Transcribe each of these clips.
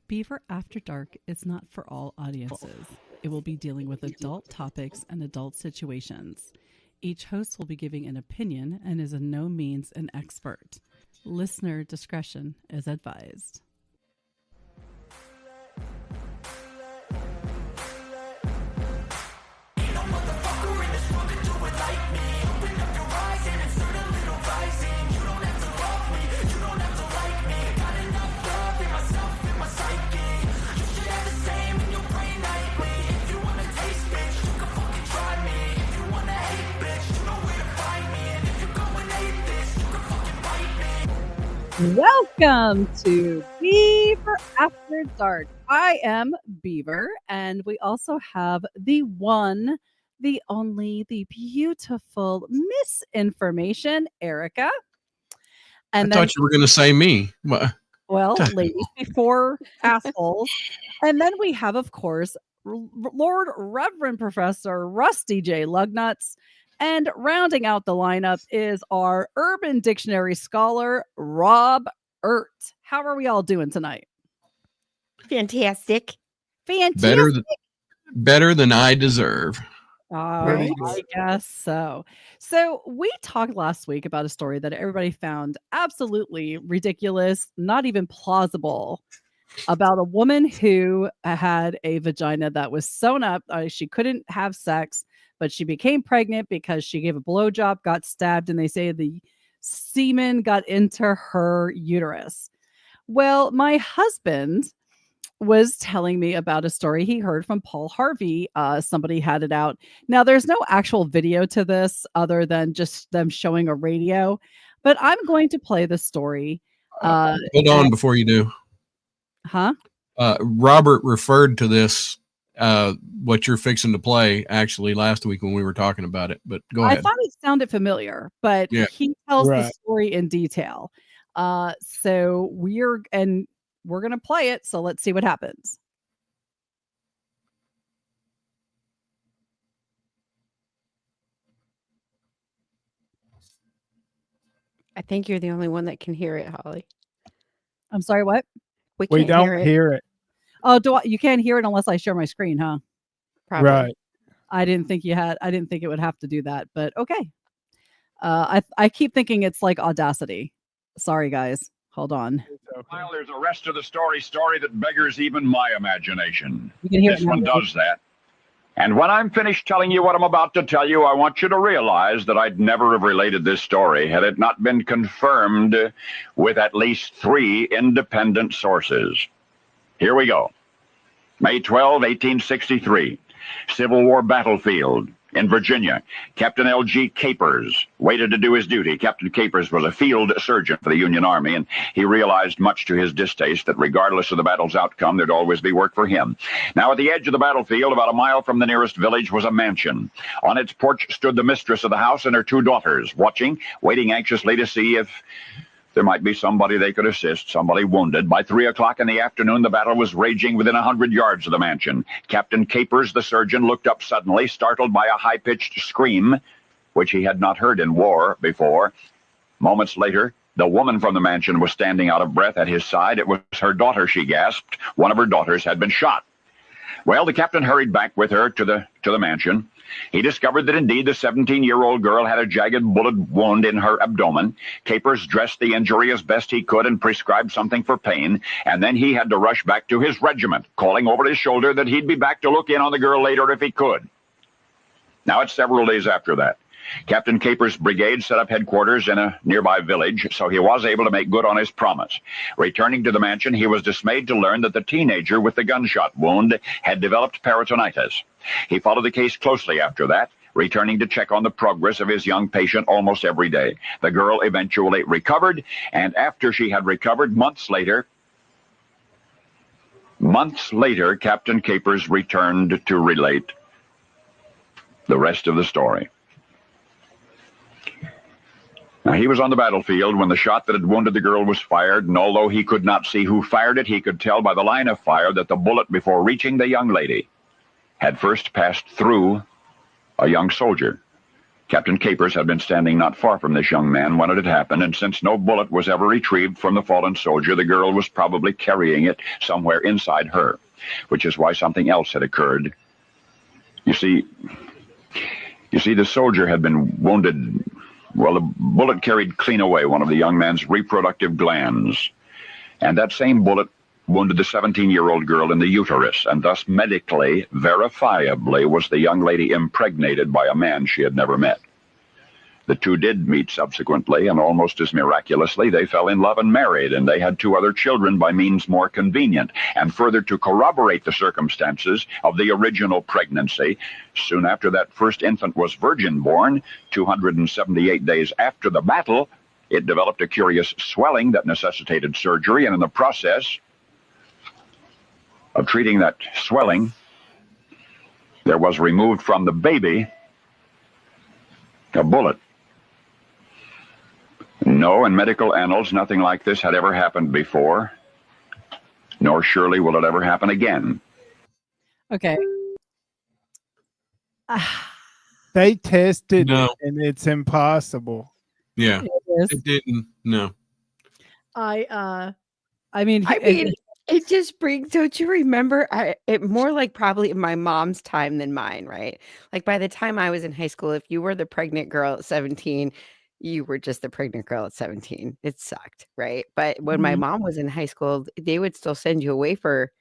Beaver After Dark is not for all audiences. It will be dealing with adult topics and adult situations. Each host will be giving an opinion and is in no means an expert. Listener discretion is advised. Welcome to Beaver After Dark. I am Beaver, and we also have the one, the only, the beautiful misinformation, Erica. And I thought you were going to say me. Well, ladies before assholes. And then we have, of course, Lord Reverend Professor Rusty J. Lugnuts. And rounding out the lineup is our Urban Dictionary scholar, Rob-ERT. How are we all doing tonight? Fantastic. Better than I deserve. I guess so. So we talked last week about a story that everybody found absolutely ridiculous, not even plausible, about a woman who had a vagina that was sewn up. She couldn't have sex, but she became pregnant because she gave a blowjob, got stabbed, and they say the semen got into her uterus. Well, my husband was telling me about a story he heard from Paul Harvey. Somebody had it out. Now, there's no actual video to this other than just them showing a radio, but I'm going to play the story. Hold on before you do. Huh? Robert referred to this, what you're fixing to play, actually last week when we were talking about it, but go ahead. I thought it sounded familiar, but yeah. He tells the story in detail. So we're going to play it. So let's see what happens. I think you're the only one that can hear it, Holly. I'm sorry, what? We don't hear it. Oh, you can't hear it unless I share my screen, huh? Probably. Right. I didn't think it would have to do that, but okay. I keep thinking it's like Audacity. Sorry, guys. Hold on. While there's a rest of the story that beggars even my imagination. You can hear this one does that. And when I'm finished telling you what I'm about to tell you, I want you to realize that I'd never have related this story had it not been confirmed with at least 3 independent sources. Here we go. May 12, 1863, Civil War battlefield in Virginia. Captain L.G. Capers waited to do his duty. Captain Capers was a field surgeon for the Union Army, and he realized, much to his distaste, that regardless of the battle's outcome, there'd always be work for him. Now, at the edge of the battlefield, about a mile from the nearest village, was a mansion. On its porch stood the mistress of the house and her 2 daughters, watching, waiting anxiously to see if there might be somebody they could assist, somebody wounded. By 3 o'clock in the afternoon, the battle was raging within 100 yards of the mansion. Captain Capers, the surgeon, looked up suddenly, startled by a high-pitched scream, which he had not heard in war before. Moments later, the woman from the mansion was standing out of breath at his side. It was her daughter, she gasped. One of her daughters had been shot. Well, the captain hurried back with her to the mansion. He discovered that indeed the 17-year-old girl had a jagged bullet wound in her abdomen. Capers dressed the injury as best he could and prescribed something for pain, and then he had to rush back to his regiment, calling over his shoulder that he'd be back to look in on the girl later if he could. Now it's several days after that. Captain Capers' brigade set up headquarters in a nearby village, so he was able to make good on his promise. Returning to the mansion, he was dismayed to learn that the teenager with the gunshot wound had developed peritonitis. He followed the case closely after that, returning to check on the progress of his young patient almost every day. The girl eventually recovered, and after she had recovered, months later, Captain Capers returned to relate the rest of the story. Now, he was on the battlefield when the shot that had wounded the girl was fired, and although he could not see who fired it, he could tell by the line of fire that the bullet, before reaching the young lady, had first passed through a young soldier. Captain Capers had been standing not far from this young man when it had happened, and since no bullet was ever retrieved from the fallen soldier, the girl was probably carrying it somewhere inside her, which is why something else had occurred. You see, the soldier had been wounded. Well, the bullet carried clean away one of the young man's reproductive glands, and that same bullet wounded the 17-year-old girl in the uterus, and thus medically, verifiably, was the young lady impregnated by a man she had never met. The two did meet subsequently, and almost as miraculously, they fell in love and married, and they had 2 other children by means more convenient. And further to corroborate the circumstances of the original pregnancy, soon after that first infant was virgin-born, 278 days after the battle, it developed a curious swelling that necessitated surgery, and in the process of treating that swelling, there was removed from the baby a bullet. No, in medical annals, nothing like this had ever happened before, nor surely will it ever happen again. Okay. They tested No. it, and it's impossible. Yeah, It it didn't. No. I mean, it just brings, don't you remember? It more like probably in my mom's time than mine, right? Like by the time I was in high school, if you were the pregnant girl at 17, you were just the pregnant girl at 17. It sucked, right? But when my mom was in high school, they would still send you away for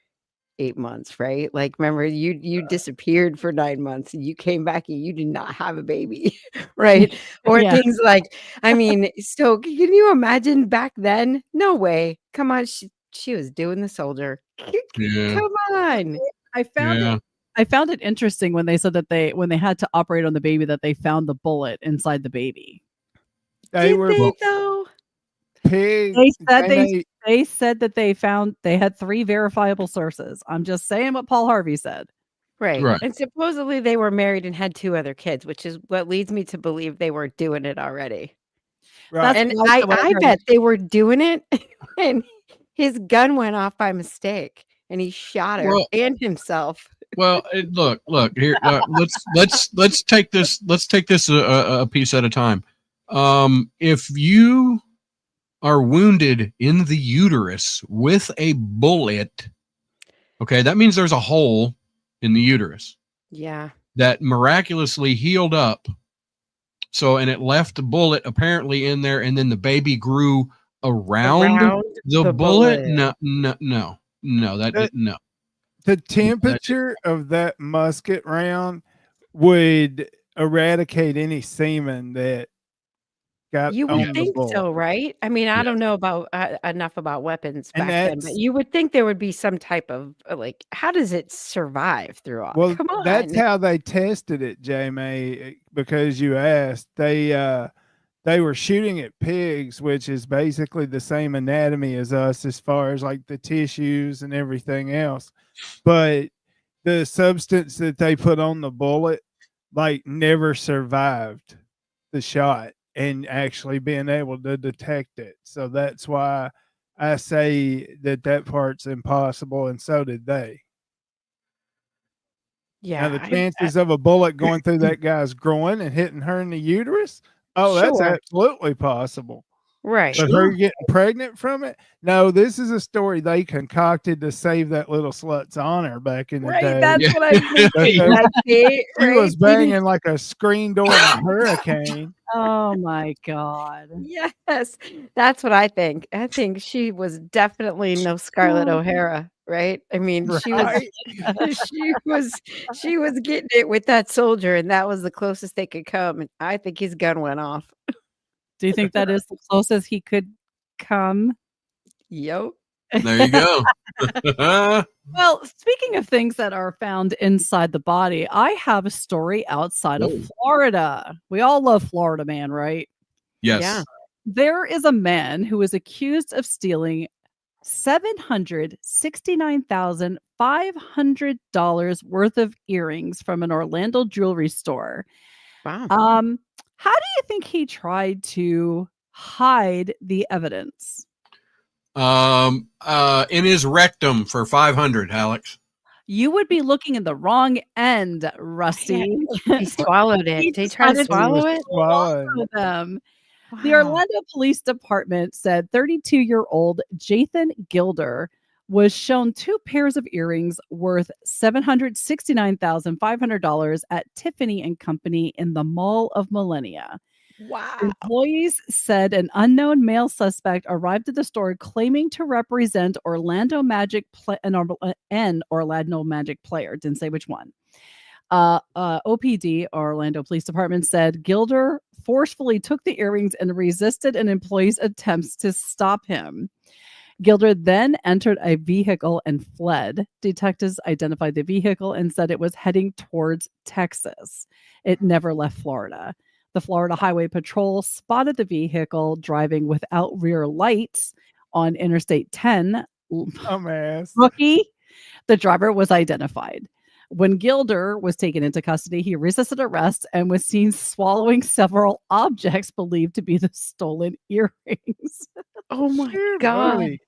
8 months, right? Like, remember, you disappeared for 9 months and you came back and you did not have a baby, right? Or Yeah. things like, I mean, so can you imagine back then? No way. Come on, she was doing the soldier. Yeah. Come on. I found it interesting when they said that when they had to operate on the baby, that they found the bullet inside the baby. They Did were they though? pigs. They said that they had 3 verifiable sources. I'm just saying what Paul Harvey said. Right. Right. And supposedly they were married and had 2 other kids, which is what leads me to believe they were doing it already. Right. And also what I I heard. bet they were doing it and his gun went off by mistake and he shot her and himself. Well, look here. Let's take this a piece at a time. If you are wounded in the uterus with a bullet, okay, that means there's a hole in the uterus. Yeah. That miraculously healed up. So, and it left the bullet apparently in there, and then the baby grew around the bullet. No. The temperature of that musket round would eradicate any semen that got You on would the think bullet. so, right? I mean, I don't know about enough about weapons And back then, but you would think there would be some type of like, how does it survive through all? Well, Come on. that's how they tested it, Jamie, because you asked. They were shooting at pigs, which is basically the same anatomy as us as far as like the tissues and everything else. But the substance that they put on the bullet, like, never survived the shot and actually being able to detect it. So that's why I say that part's impossible, and so did they. Yeah. Now, the chances of a bullet going through that guy's groin and hitting her in the uterus, that's absolutely possible. Right. But her getting pregnant from it? No, this is a story they concocted to save that little slut's honor back in the day. That's what I'm thinking. She was banging like a screen door in a hurricane. Oh my God. Yes, that's what I think. I think she was definitely no Scarlett O'Hara, right? I mean, she was getting it with that soldier, and that was the closest they could come. And I think his gun went off. Do you think that is the closest he could come? Yep. There you go. Well, speaking of things that are found inside the body, I have a story outside of Florida. We all love Florida man, right? Yes. Yeah. There is a man who is accused of stealing $769,500 worth of earrings from an Orlando jewelry store. Wow. How do you think he tried to hide the evidence? In his rectum for 500, Alex. You would be looking in the wrong end, Rusty. He swallowed it. He Did he try to decided swallow it? swallow them. The Wow. Orlando Police Department said 32-year-old Jathan Gilder was shown 2 pairs of earrings worth $769,500 at Tiffany and Company in the Mall of Millennia. Wow. Employees said an unknown male suspect arrived at the store claiming to represent Orlando Magic and Orlando Magic player. Didn't say which one. OPD, Orlando Police Department, said Gilder forcefully took the earrings and resisted an employee's attempts to stop him. Gilder then entered a vehicle and fled. Detectives identified the vehicle and said it was heading towards Texas. It never left Florida. The Florida Highway Patrol spotted the vehicle driving without rear lights on Interstate 10. Dumbass. Rookie. The driver was identified. When Gilder was taken into custody, he resisted arrest and was seen swallowing several objects believed to be the stolen earrings. Oh my Sure, God. buddy.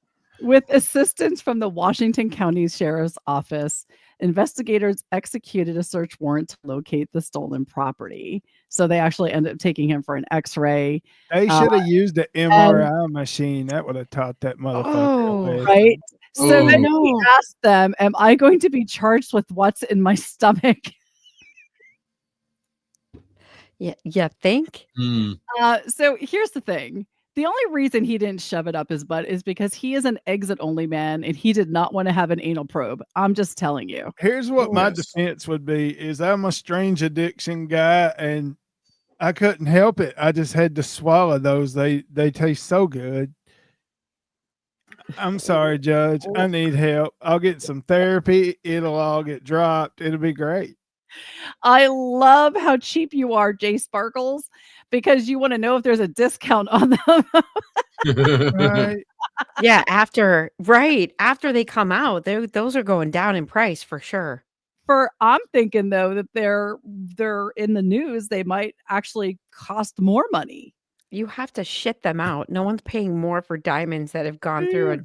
With assistance from the Washington County Sheriff's Office, investigators executed a search warrant to locate the stolen property. So they actually ended up taking him for an X-ray. They should have used the MRI machine. That would have taught that motherfucker. Oh, a lesson. Right? So then no. he asked them, am I going to be charged with what's in my stomach? Yeah, you think? Hmm. So here's the thing. The only reason he didn't shove it up his butt is because he is an exit-only man and he did not want to have an anal probe. I'm just telling you. Here's what my Yes. defense would be: is I'm a strange addiction guy and I couldn't help it. I just had to swallow those. They taste so good. I'm sorry, Judge. I need help. I'll get some therapy. It'll all get dropped. It'll be great. I love how cheap you are, Jay Sparkles, because you want to know if there's a discount on them. Right? Yeah, after they come out, those are going down in price for sure. I'm thinking though that they're in the news, they might actually cost more money. You have to shit them out. No one's paying more for diamonds that have gone through a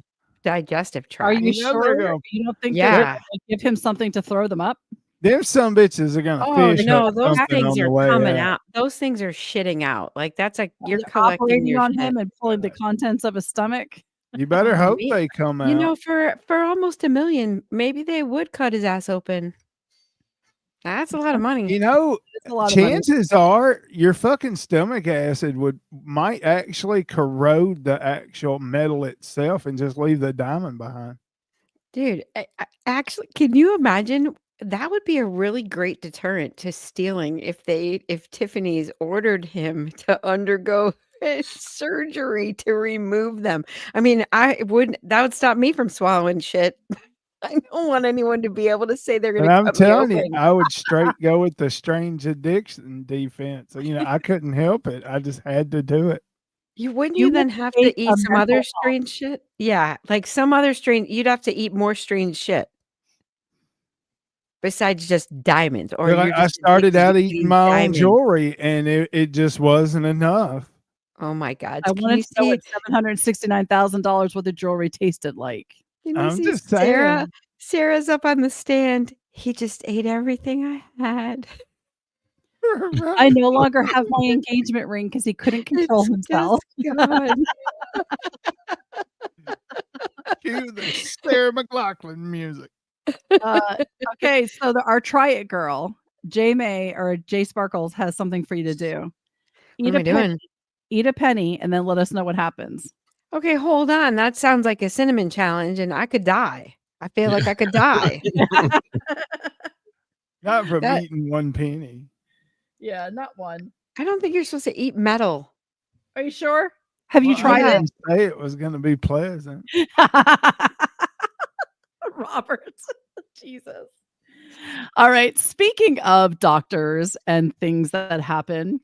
digestive Are tract. you You know they're sure? gonna- You don't think Yeah. they're gonna give him something to throw them up? Them some bitches are gonna Oh fish. no, up those something things on the are way coming out. out. Those things are shitting out. Like that's like you're They're collecting operating your on shit. him and pulling the contents of his stomach. You better Oh, hope me- they come out. You know, for almost $1 million, maybe they would cut his ass open. That's a lot of money. You know, It's a lot of money. chances are your fucking stomach acid might actually corrode the actual metal itself and just leave the diamond behind. Dude, actually, can you imagine? That would be a really great deterrent to stealing if Tiffany's ordered him to undergo surgery to remove them. I mean, that would stop me from swallowing shit. I don't want anyone to be able to say they're going But to I'm cut me telling you, open. I would straight go with the strange addiction defense. You know, I couldn't help it. I just had to do it. Wouldn't You you then would have take to eat a some other mental strange shit? Yeah, like some other strange. You'd have to eat more strange shit besides just diamonds. Or But you're I just started addicted out to eating eating my own diamonds. jewelry, and it just wasn't enough. Oh my God! I Can wanted you to know see? what $769,000 worth of jewelry tasted like. Can you I'm see just Sarah? saying. Sarah's up on the stand. He just ate everything I had. I no longer have my engagement ring because he couldn't control It's himself. just gone. Cue the Sarah McLachlan music. Okay, so our try it girl, Jay Sparkles has something for you to do. What am I doing? Eat a penny and then let us know what happens. Okay, hold on. That sounds like a cinnamon challenge, and I could die. I feel like I could die. Not from That- eating one penny. Yeah, not one. I don't think you're supposed to eat metal. Are you sure? Have you Well, I tried it? didn't say it was going to be pleasant. Robert. Jesus. All right. Speaking of doctors and things that happen,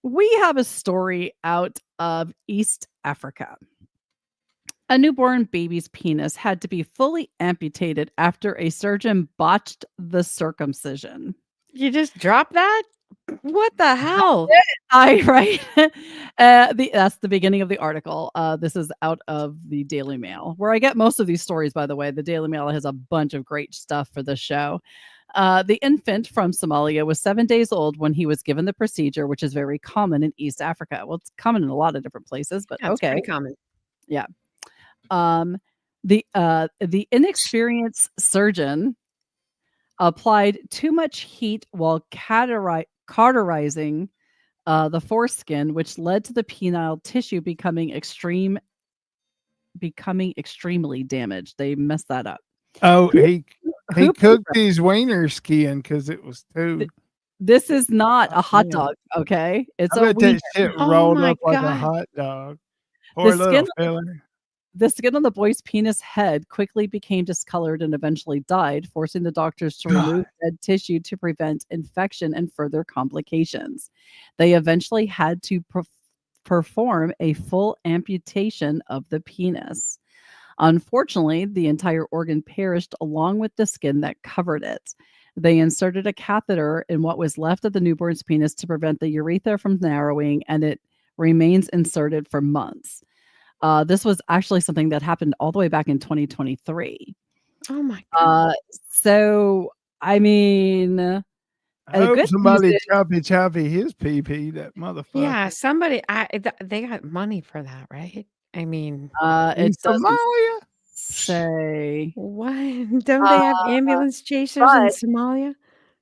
we have a story out of East Africa. A newborn baby's penis had to be fully amputated after a surgeon botched the circumcision. You just drop that? What the hell? Right. That's the beginning of the article. This is out of the Daily Mail, where I get most of these stories, by the way. The Daily Mail has a bunch of great stuff for this show. The infant from Somalia was 7 days old when he was given the procedure, which is very common in East Africa. Well, it's common in a lot of different places, but That's okay. pretty common. Yeah. The inexperienced surgeon applied too much heat while cauterizing the foreskin, which led to the penile tissue becoming extremely damaged. They messed that up. Oh, he Who cooked his wiener skin because it was too. This is not a hot man. dog, okay? It's I a bet wiener. that shit Oh rolled my up like a God. hot dog. Poor The little skin fella. The skin on the boy's penis head quickly became discolored and eventually died, forcing the doctors to remove dead tissue to prevent infection and further complications. They eventually had to perform a full amputation of the penis. Unfortunately, the entire organ perished along with the skin that covered it. They inserted a catheter in what was left of the newborn's penis to prevent the urethra from narrowing, and it remains inserted for months. This was actually something that happened all the way back in 2023. Oh my God. So, I mean, I the hope good news somebody is choppy his pee, that motherfucker. Yeah, somebody, they got money for that, right? I mean, In it doesn't Somalia? say. what? Don't they have ambulance chasers in but Somalia?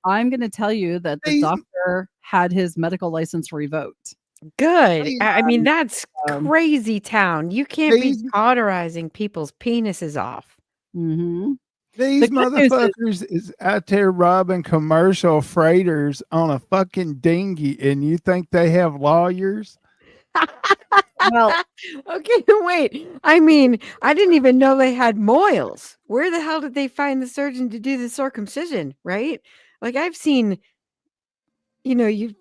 I'm gonna tell you that the These, doctor had his medical license revoked. Good. these, I mean, that's Um, crazy town. You can't be these, cauterizing people's penises off. mhm. these The good news is motherfuckers is out there robbing commercial freighters on a fucking dinghy, and you think they have lawyers? well, Okay, wait. I mean, I didn't even know they had moils. Where the hell did they find the surgeon to do the circumcision, right? Like I've seen, you've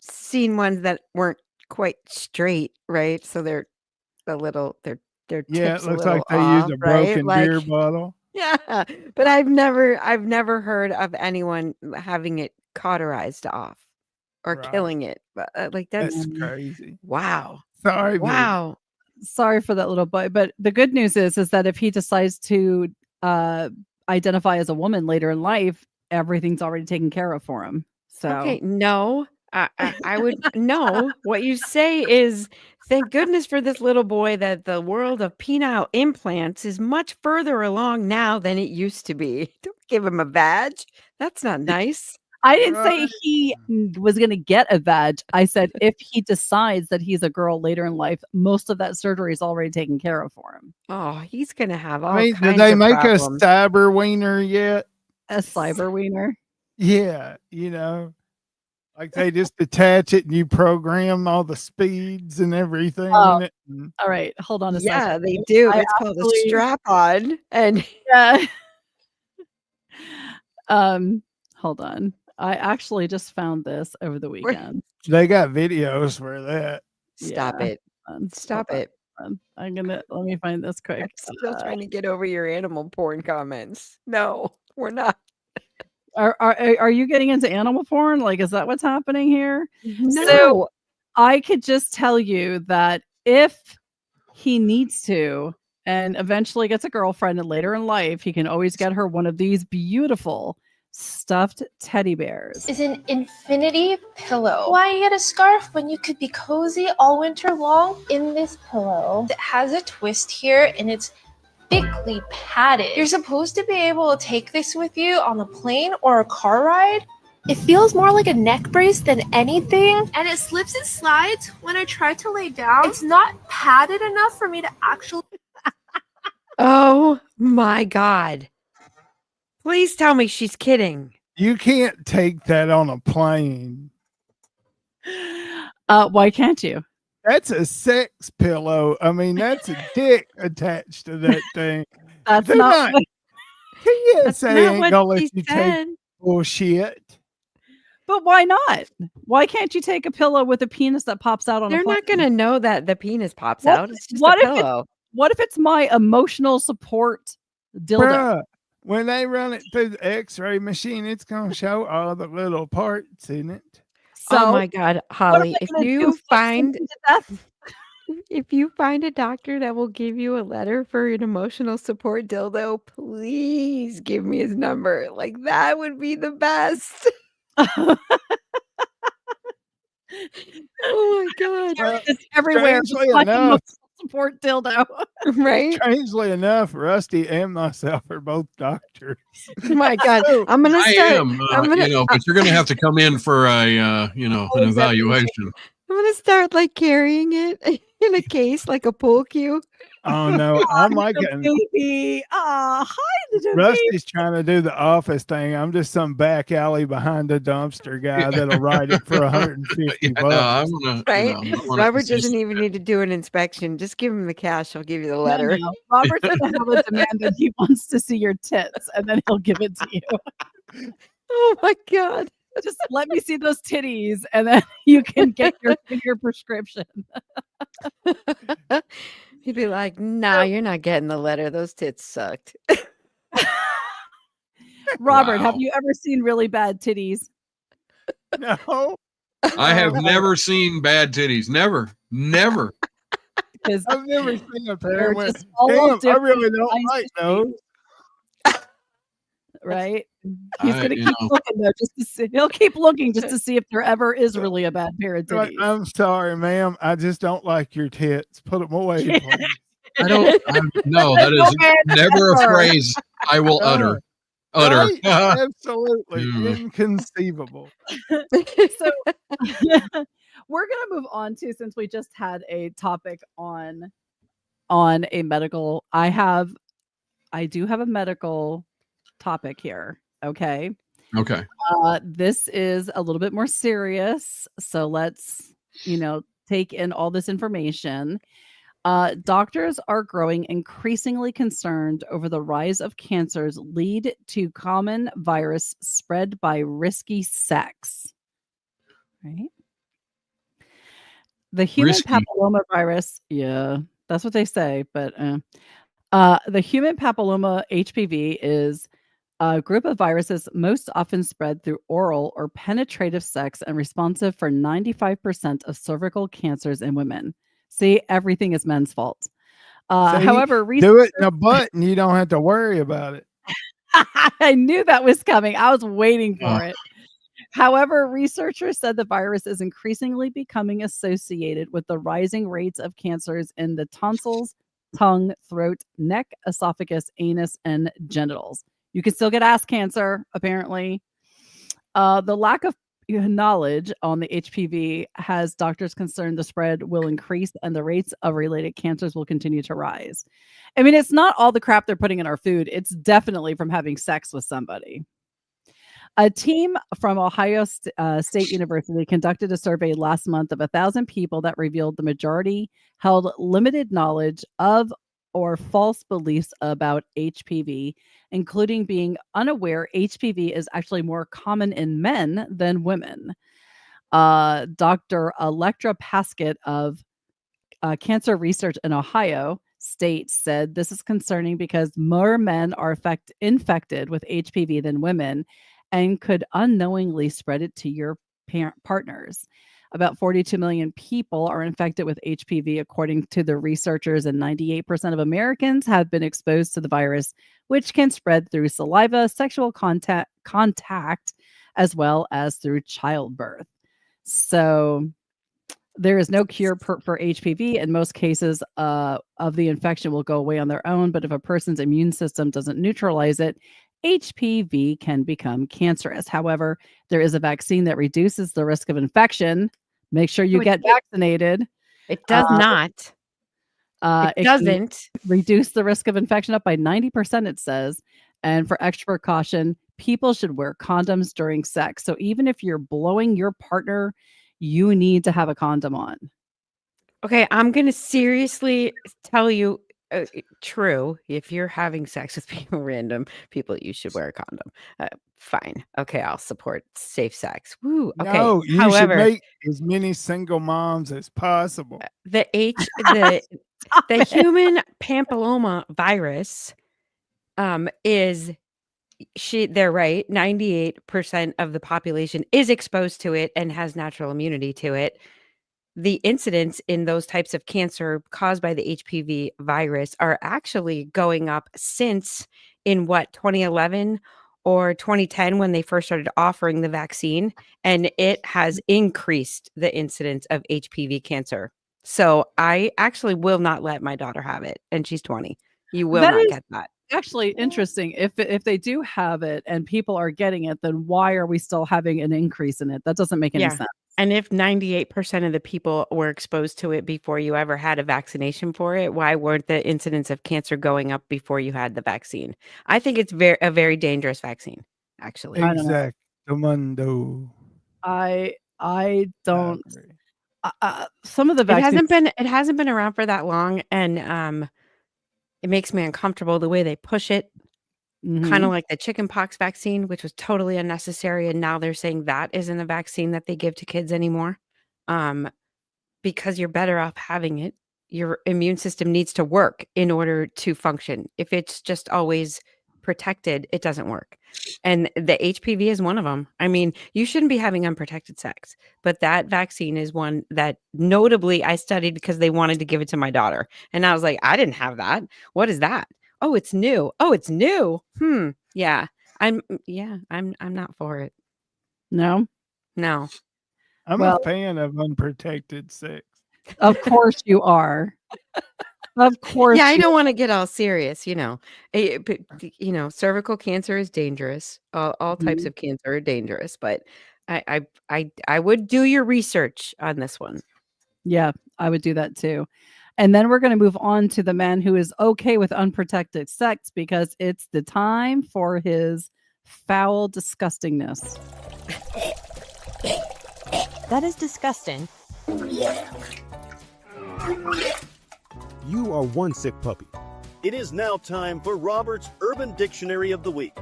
seen ones that weren't quite straight, right? So they're their Yeah, tips it a looks like little they used off, a right? broken beer Like bottle. yeah, but I've never heard of anyone having it cauterized off or Right. killing it. But like that's That's crazy. wow. Sorry, baby. Wow. sorry for that little boy, but the good news is that if he decides to identify as a woman later in life, everything's already taken care of for him. So Okay, no. I would no. What you say is thank goodness for this little boy that the world of penile implants is much further along now than it used to be. Don't give him a badge. That's not nice. I didn't Right. say he was going to get a badge. I said if he decides that he's a girl later in life, most of that surgery is already taken care of for him. Oh, he's gonna have all I mean, did kinds they of make problems. a cyber wiener yet? A cyber wiener. Yeah, like they just attach it and you program all the speeds and everything in it. And All right, hold on a Yeah, second. they do. I It's called a actually- strap-on, and Yeah. Hold on. I actually just found this over the weekend. they got videos for that. stop Yeah. it. Stop it. Let me find this quick. I'm still trying to get over your animal porn comments. No, we're not. Are you getting into animal porn? Like, is that what's happening here? No. I could just tell you that if he needs to and eventually gets a girlfriend and later in life, he can always get her one of these beautiful stuffed teddy bears. Is an infinity pillow. Why get a scarf when you could be cozy all winter long in this pillow? It has a twist here and it's thickly padded. You're supposed to be able to take this with you on a plane or a car ride. It feels more like a neck brace than anything, and it slips and slides when I try to lay down. It's not padded enough for me to actually. Oh my God. Please tell me she's kidding. You can't take that on a plane. Why can't you? That's a sex pillow. I mean, that's a dick attached to that thing. That's They're not. not- TSA That's not ain't what gonna let she you take said. bullshit. But why not? Why can't you take a pillow with a penis that pops out on They're a plane? not going to know that the penis pops What- out. It's just what a if it- pillow. What if it's my emotional support dildo? Bruh, when they run it through the x-ray machine, it's gonna show all the little parts in it. So Oh my God, what are Holly, they gonna do? Fix something to death? if you find a doctor that will give you a letter for an emotional support dildo, please give me his number. Like that would be the best. Oh my God. Well, It's everywhere. strangely Just like enough, emotional support dildo. Right? strangely enough, Rusty and myself are both doctors. My God. So, I'm gonna I start. am, I'm gonna. but you're going to have to come in for an evaluation. I'm gonna start like carrying it in a case, like a pool cue. oh no, I'm like Baby. Hi, little baby. Rusty's trying to do the office thing. I'm just some back alley behind the dumpster guy that'll write it for 150 Yeah, bucks. I want to, Right? I wanna Robert assist. doesn't even need to do an inspection. Just give him the cash. I'll give you the No, letter. no. Robert's gonna have a demand that he wants to see your tits, and then he'll give it to you. Oh my God. Just let me see those titties, and then you can get your prescription. He'd be like, "Nah, you're not getting the letter. Those tits sucked." Robert, have Wow. you ever seen really bad titties? No, I have never seen bad titties. Never. Because I've never seen a they're pair with. just all Damn, I different really don't kinds like of those. right? He's I- gonna you keep know. looking though, just to see. He'll keep looking just to see if there ever is really a bad pair of Like, titties. I'm sorry, ma'am. I just don't like your tits. Put them away, please. No, that is never a phrase I will utter. Right? Absolutely Mm. inconceivable. So we're gonna move on to, since we just had a topic on a medical. I do have a medical topic here. Okay. Okay. This is a little bit more serious. So let's, take in all this information. Doctors are growing increasingly concerned over the rise of cancers lead to common virus spread by risky sex. Right? The human Risky. papillomavirus, yeah, that's what they say, but the human papilloma HPV is a group of viruses most often spread through oral or penetrative sex and responsive for 95% of cervical cancers in women. See, everything is men's fault. See, However, do it in a butt and you don't have to worry about it. I knew that was coming. I was waiting for it. However, researchers said the virus is increasingly becoming associated with the rising rates of cancers in the tonsils, tongue, throat, neck, esophagus, anus, and genitals. You can still get ass cancer, apparently. The lack of knowledge on the HPV has doctors concerned the spread will increase and the rates of related cancers will continue to rise. I mean, it's not all the crap they're putting in our food. It's definitely from having sex with somebody. A team from Ohio State University conducted a survey last month of 1,000 people that revealed the majority held limited knowledge of or false beliefs about HPV, including being unaware HPV is actually more common in men than women. Dr. Electra Paskett of Cancer Research in Ohio State said this is concerning because more men are infected with HPV than women and could unknowingly spread it to your partners. About 42 million people are infected with HPV, according to the researchers, and 98% of Americans have been exposed to the virus, which can spread through saliva, sexual contact, as well as through childbirth. So there is no cure for HPV. In most cases of the infection will go away on their own, but if a person's immune system doesn't neutralize it, HPV can become cancerous. However, there is a vaccine that reduces the risk of infection. Make sure you get vaccinated. It does not. It doesn't reduce the risk of infection up by 90%, it says. And for extra precaution, people should wear condoms during sex. So even if you're blowing your partner, you need to have a condom on. Okay, I'm going to seriously tell you, true. If you're having sex with random people, you should wear a condom. Fine. Okay, I'll support safe sex. Woo. Okay. No, you However, should make as many single moms as possible. the human papilloma virus is they're right. 98% of the population is exposed to it and has natural immunity to it. The incidence in those types of cancer caused by the HPV virus are actually going up since in 2011 or 2010 when they first started offering the vaccine, and it has increased the incidence of HPV cancer. So I actually will not let my daughter have it, and she's 20. You will That not is get that. actually interesting. If they do have it and people are getting it, then why are we still having an increase in it? That doesn't make any Yeah. sense. And if 98% of the people were exposed to it before you ever had a vaccination for it, why weren't the incidence of cancer going up before you had the vaccine? I think it's a very dangerous vaccine, actually. I don't know. Exactamundo. I I don't. agree. Some of the It vaccines. hasn't been around for that long, and it makes me uncomfortable the way they push it. Kind of Mhm. like the chickenpox vaccine, which was totally unnecessary, and now they're saying that isn't a vaccine that they give to kids anymore. Because you're better off having it. Your immune system needs to work in order to function. If it's just always protected, it doesn't work. And the HPV is one of them. I mean, you shouldn't be having unprotected sex, but that vaccine is one that notably I studied because they wanted to give it to my daughter. And I was like, I didn't have that. What is that? Oh, it's new. Oh, it's new. Yeah. I'm not for it. No. No. I'm Well- a fan of unprotected sex. Of course you are. Of course. Yeah, I you don't want to get all serious, but, cervical cancer is dangerous. All types Mhm. of cancer are dangerous, but I would do your research on this one. Yeah, I would do that too. And then we're going to move on to the man who is okay with unprotected sex because it's the time for his foul disgustingness. That is disgusting. You are one sick puppy. It is now time for Robert's Urban Dictionary of the Week.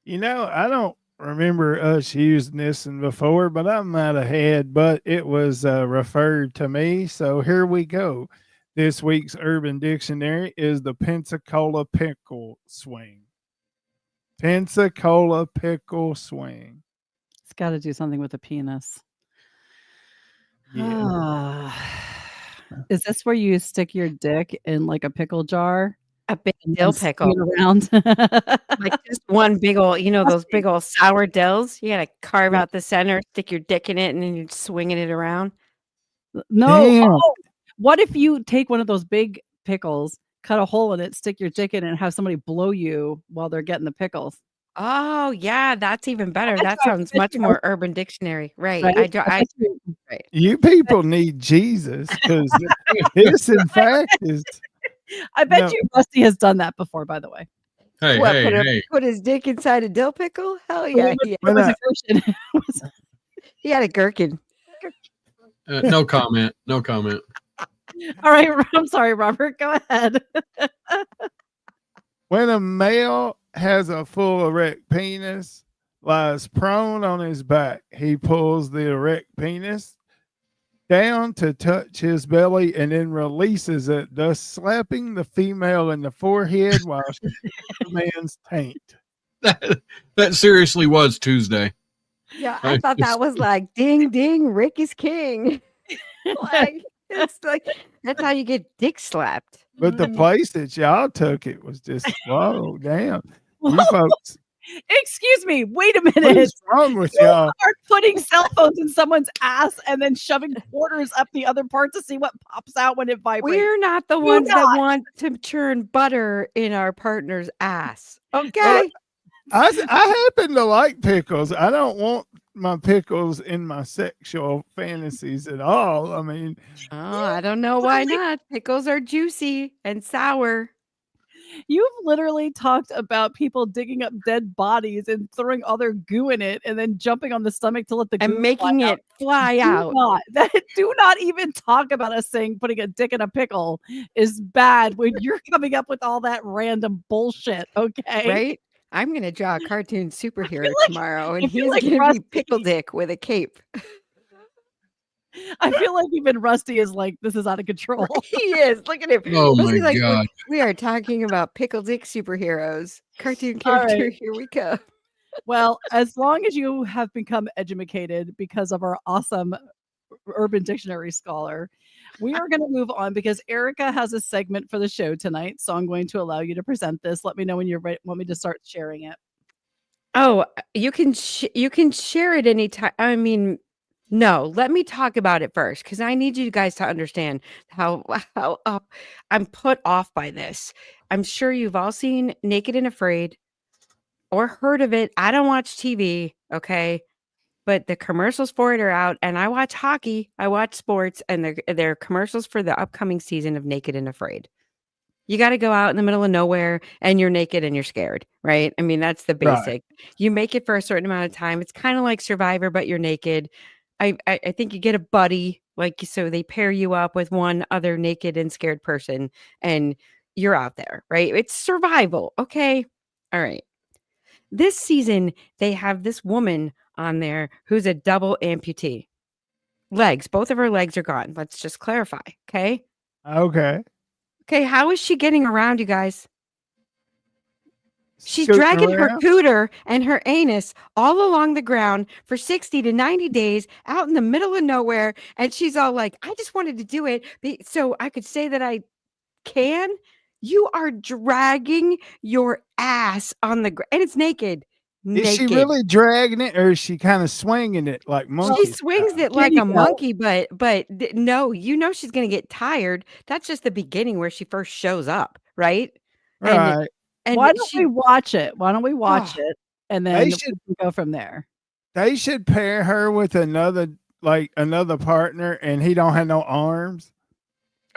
I don't remember us using this before, but I might have had, but it was referred to me. So here we go. This week's Urban Dictionary is the Pensacola pickle swing. Pensacola pickle swing. It's got to do something with the penis. Yeah. Is this where you stick your dick in like a pickle jar? A big and dill swing pickle. it around? Like just one big old, those big old sour dills. You gotta carve Yeah. out the center, stick your dick in it, and then you're swinging it around. No. Damn. Oh, what if you take one of those big pickles, cut a hole in it, stick your dick in it, and have somebody blow you while they're getting the pickles? Oh, yeah, that's even better. That's That how I sounds bet much you- more Urban Dictionary. Right. Right? I right. You people need Jesus because this, in fact, is. I bet No. you Rusty has done that before, by the way. Hey, What, hey, put, hey. put his dick inside a dill pickle? Hell yeah. It When was I- a version. It was- He had a gherkin. No comment. No comment. All right, I'm sorry, Robert. Go ahead. When a male has a full erect penis, lies prone on his back, he pulls the erect penis down to touch his belly and then releases it, thus slapping the female in the forehead while shaking the man's taint. That seriously was Tuesday. Yeah, I I thought that was like ding ding, Rick is king. Like it's like that's how you get dick slapped. But the place that y'all took it was just, whoa, damn. You Well, folks, excuse me. Wait a what minute. is wrong with You y'all? are putting cell phones in someone's ass and then shoving quarters up the other part to see what pops out when it vibrates. We're not the Do ones that not. want to churn butter in our partner's ass. Okay. I happen to like pickles. I don't want my pickles in my sexual fantasies at all. I mean, Oh, I don't know why not. Pickles are juicy and sour. You've literally talked about people digging up dead bodies and throwing all their goo in it and then jumping on the stomach to let the goo And making fly it fly out. Do not even talk about us saying putting a dick in a pickle is bad when you're coming up with all that random bullshit. Okay. Right? I'm going to draw a cartoon superhero like- tomorrow, I and feel he's like going to be Rusty- Pickle Dick with a cape. I feel like even Rusty is like, this is out of control. He is. Look at him. Oh This my is like, God. we are talking about pickle dick superheroes. Cartoon All character. right. Here we go. Well, as long as you have become educated because of our awesome Urban Dictionary scholar, we are going to move on because Erica has a segment for the show tonight. So I'm going to allow you to present this. Let me know when you're ready. Want me to start sharing it? Oh, you can share it anytime. I mean, no, let me talk about it first because I need you guys to understand how I'm put off by this. I'm sure you've all seen Naked and Afraid or heard of it. I don't watch TV, okay? But the commercials for it are out, and I watch hockey, I watch sports, and they're commercials for the upcoming season of Naked and Afraid. You got to go out in the middle of nowhere and you're naked and you're scared, right? I mean, that's the Right. basic. You make it for a certain amount of time. It's kind of like Survivor, but you're naked. I think you get a buddy, like, so they pair you up with one other naked and scared person and you're out there, right? It's survival. Okay. All right. This season, they have this woman on there who's a double amputee. Legs, both of her legs are gone. Let's just clarify. Okay. Okay. Okay, how is she getting around, you guys? She's Scooting dragging her around? cooter and her anus all along the ground for 60 to 90 days out in the middle of nowhere. And she's all like, I just wanted to do it so I could say that I can. You are dragging your ass on the ground. And it's naked. Is she really dragging it, or is she kind of swinging it like monkey? She swings it like a monkey, but no, you know she's gonna get tired. That's just the beginning where she first shows up, right? Right. And Why don't we watch it? Why don't we watch Oh. it and then we can go from there? They should pair her with another partner, and he don't have no arms.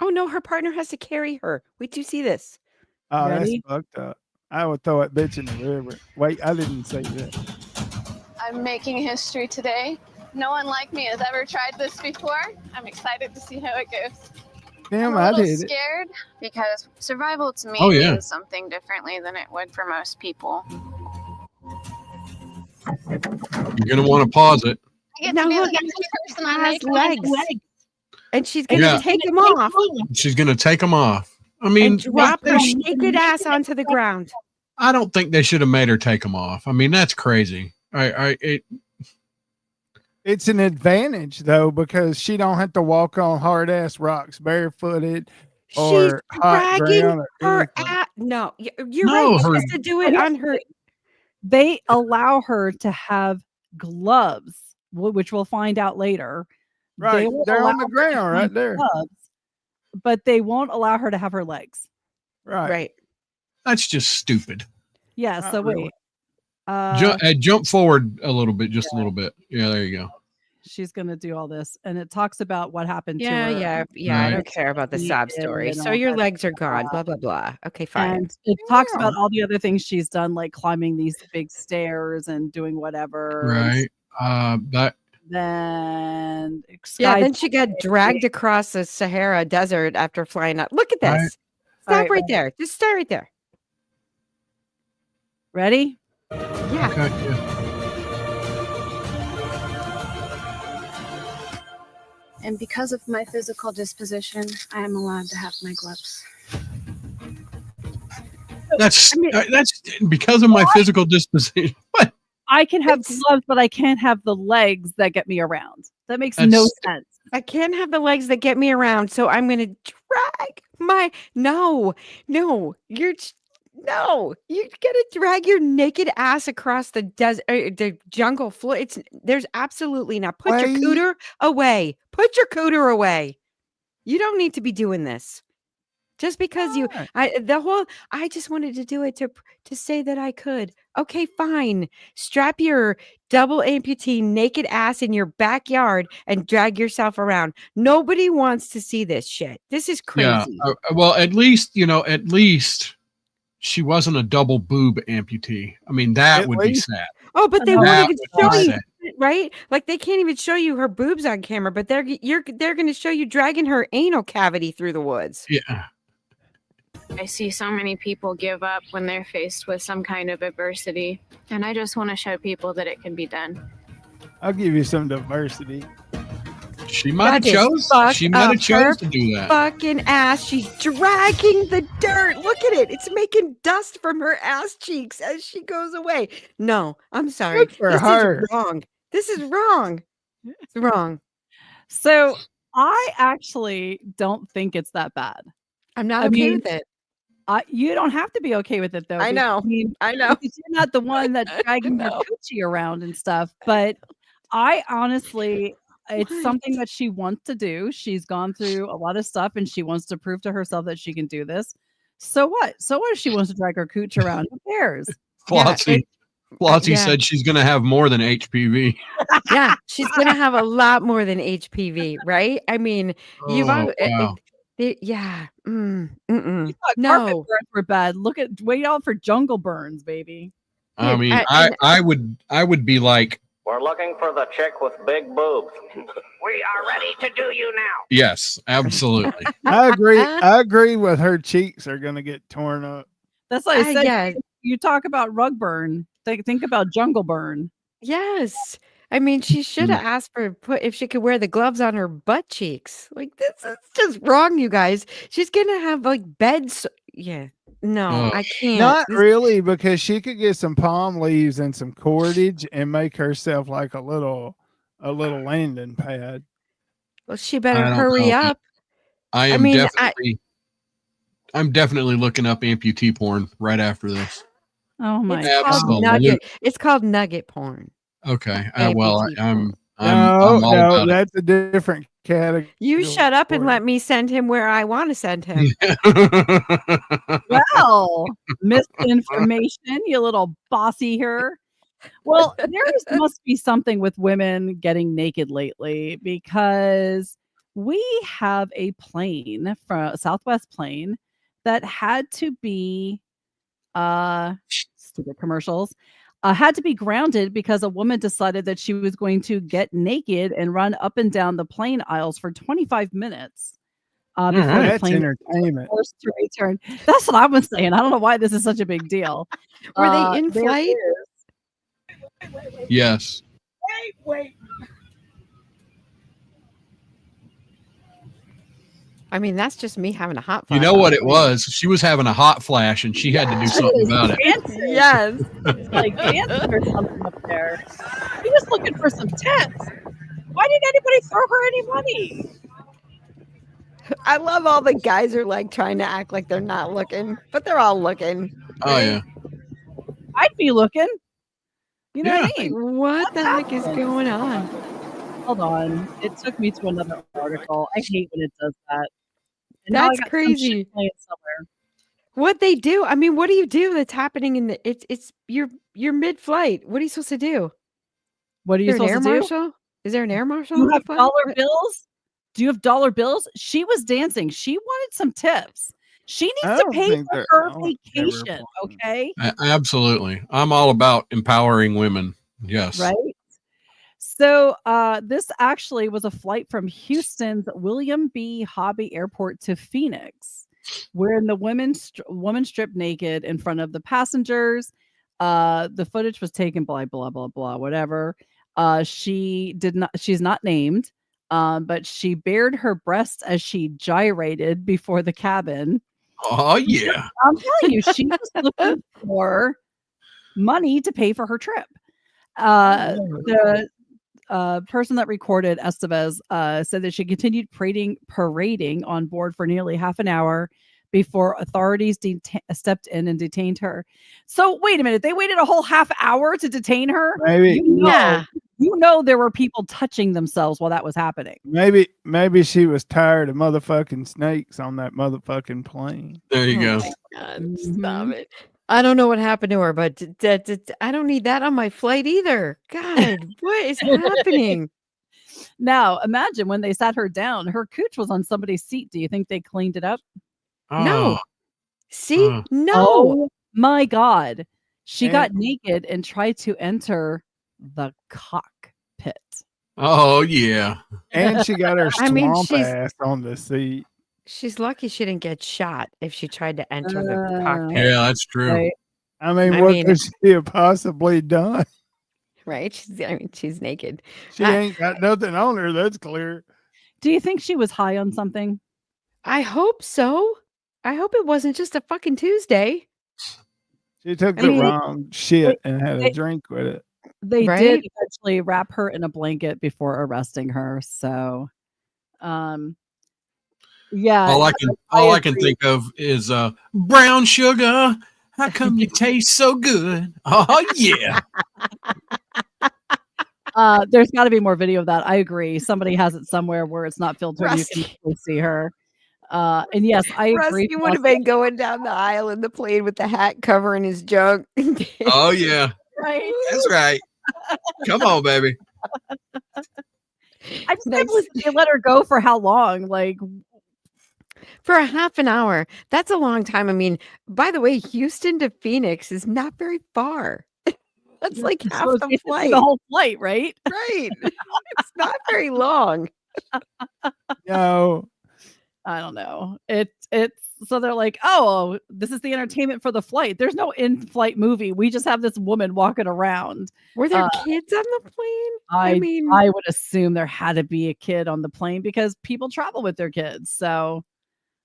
Oh no, her partner has to carry her. Wait till you see this. Oh, Ready? that's fucked up. I would throw that bitch in the river. Wait, I didn't say that. I'm making history today. No one like me has ever tried this before. I'm excited to see how it goes. Damn, I'm a I little did it. scared because survival to me means something differently than it would for most people. You're gonna want to pause it. I get Now to be look, the only person on has this legs. And she's gonna take them off She's gonna take them off. I mean, and drop her naked ass onto the ground. I don't think they should have made her take them off. I mean, that's crazy. It's an advantage though, because she don't have to walk on hard ass rocks barefooted or She's hot dragging ground or her anything. ass. No, you're No, right. She her- has to do it on her. They allow her to have gloves, which we'll find out later. Right, will they're on allow the her to ground right have there. gloves, but they won't allow her to have her legs. Right. That's just stupid. Yeah. Not So really. wait. Jump forward a little bit, just a little bit. Yeah, there you go. She's going to do all this, and it talks about what happened to Yeah, her. yeah. I Right. don't care about the sob story. and So all your that legs are gone. Blah blah blah. Okay, fine. And it talks about all the other things she's done, like climbing these big stairs and doing whatever. and Right. then Yeah, then she got dragged across the Sahara Desert after flying up. Look at this. Right. Stop right there. Just start right there. Ready? Yeah. Okay, yeah. And because of my physical disposition, I am allowed to have my gloves. That's because of my physical disposition. What? I can have gloves, but I can't have the legs that get me around. That makes no That's- sense. I can't have the legs that get me around, so I'm going to drag my you gotta drag your naked ass across the desert, the jungle floor. There's absolutely not. Put your cooter away. Put your cooter away. You don't need to be doing this. Just because I just wanted to do it to say that I could. Okay, fine. Strap your double amputee naked ass in your backyard and drag yourself around. Nobody wants to see this shit. This is crazy. Yeah. Well, at least she wasn't a double boob amputee. I mean, that would be sad. Oh, but they That won't even would show be you, sad. right? Like they can't even show you her boobs on camera, but they're going to show you dragging her anal cavity through the woods. Yeah. I see so many people give up when they're faced with some kind of adversity, and I just want to show people that it can be done. I'll give you some diversity. She might have That is chose. fucked She might up have chose her to do that. fucking ass. She's dragging the dirt. Look at it. It's making dust from her ass cheeks as she goes away. No, I'm sorry. Good for This her. is wrong. This is wrong. It's wrong. So I actually don't think it's that bad. I'm not I okay mean, with it. You don't have to be okay with it though. I know. I know. Because you're not the one that's dragging her know. coochie around and stuff. But I honestly, it's What? something that she wants to do. She's gone through a lot of stuff and she wants to prove to herself that she can do this. So what? So what if she wants to drag her cooch around? Who cares? Flossie said she's going to have more than HPV. Yeah, she's gonna have a lot more than HPV, right? I mean, you've Oh, wow. yeah. You No. thought carpet burns were bad. Wait out for jungle burns, baby. I Dude, mean, I would be like, we're looking for the chick with big boobs. We are ready to do you now. yes, absolutely. I agree with her cheeks are gonna get torn up. That's like I said. Yeah. You talk about rug burn. Think about jungle burn. Yes. I mean, she should have asked for if she could wear the gloves on her butt cheeks. Like, this is just wrong, you guys. She's gonna have like beds. Yeah. No, I can't. Not really, because she could get some palm leaves and some cordage and make herself like a little landing pad. Well, she better hurry up. I'm definitely looking up amputee porn right after this. Oh my God. It's called nugget porn. Okay. Well, I'm no, that's a different category. You shut up and let me send him where I want to send him. Well, misinformation, you little bossy her. Well, there must be something with women getting naked lately, because we have a plane from Southwest plane that had to be stupid commercials. Had to be grounded because a woman decided that she was going to get naked and run up and down the plane aisles for 25 minutes before the plane was forced to return. That's what I was saying. I don't know why this is such a big deal. Were they in flight? Yes. Wait. I mean, that's just me having a hot flash. You know what it was? She was having a hot flash and she had to do something about it. Yes. Like dancing or something up there. She was looking for some tips. Why didn't anybody throw her any money? I love all the guys are like trying to act like they're not looking, but they're all looking. Oh, yeah. I'd be looking. You know what I mean? What the heck is going on? Hold on. It took me to another article. I hate when it does that. And that's crazy. What they do? I mean, what do you do that's happening in the it's you're mid-flight. What are you supposed to do? What are you supposed to do? Marshal? Is there an air marshal? Do you have dollar bills? Do you have dollar bills? She was dancing. She wanted some tips. She needs to pay for her vacation. Okay. Absolutely. I'm all about empowering women. Yes. Right. So this actually was a flight from Houston's William B. Hobby Airport to Phoenix, wherein the woman stripped naked in front of the passengers. The footage was taken by blah, blah, blah, whatever. She's not named, but she bared her breasts as she gyrated before the cabin. Oh, yeah. I'm telling you, she was looking for money to pay for her trip. The person that recorded Estevez said that she continued parading on board for nearly half an hour before authorities stepped in and detained her. So wait a minute, they waited a whole half hour to detain her? Maybe. You know there were people touching themselves while that was happening. Maybe she was tired of motherfucking snakes on that motherfucking plane. There you go. My God, stop it. I don't know what happened to her, but I don't need that on my flight either. God, what is happening? Now, imagine when they sat her down, her cooch was on somebody's seat. Do you think they cleaned it up? No. See? No. Oh, my God. She got naked and tried to enter the cockpit. Oh, yeah. And she got her swamp ass on the seat. She's lucky she didn't get shot if she tried to enter the cockpit. Yeah, that's true. Right. I mean, what could she have possibly done? Right? She's naked. She ain't got nothing on her. That's clear. Do you think she was high on something? I hope so. I hope it wasn't just a fucking Tuesday. She took the wrong shit and had a drink with it. They did eventually wrap her in a blanket before arresting her. So, yeah. All I can think of is brown sugar. How come you taste so good? Oh yeah. There's got to be more video of that. I agree. Somebody has it somewhere where it's not filtered. You can actually see her. And yes, I agree. Rusty would have been going down the aisle in the plane with the hat covering his junk. Oh yeah. Right. That's right. Come on, baby. I just can't believe they let her go for how long? Like for a half an hour. That's a long time. I mean, by the way, Houston to Phoenix is not very far. That's like half the flight. The whole flight, right? Right. It's not very long. No. I don't know. It's so they're like, oh, this is the entertainment for the flight. There's no in-flight movie. We just have this woman walking around. Were there kids on the plane? I mean, I would assume there had to be a kid on the plane because people travel with their kids. So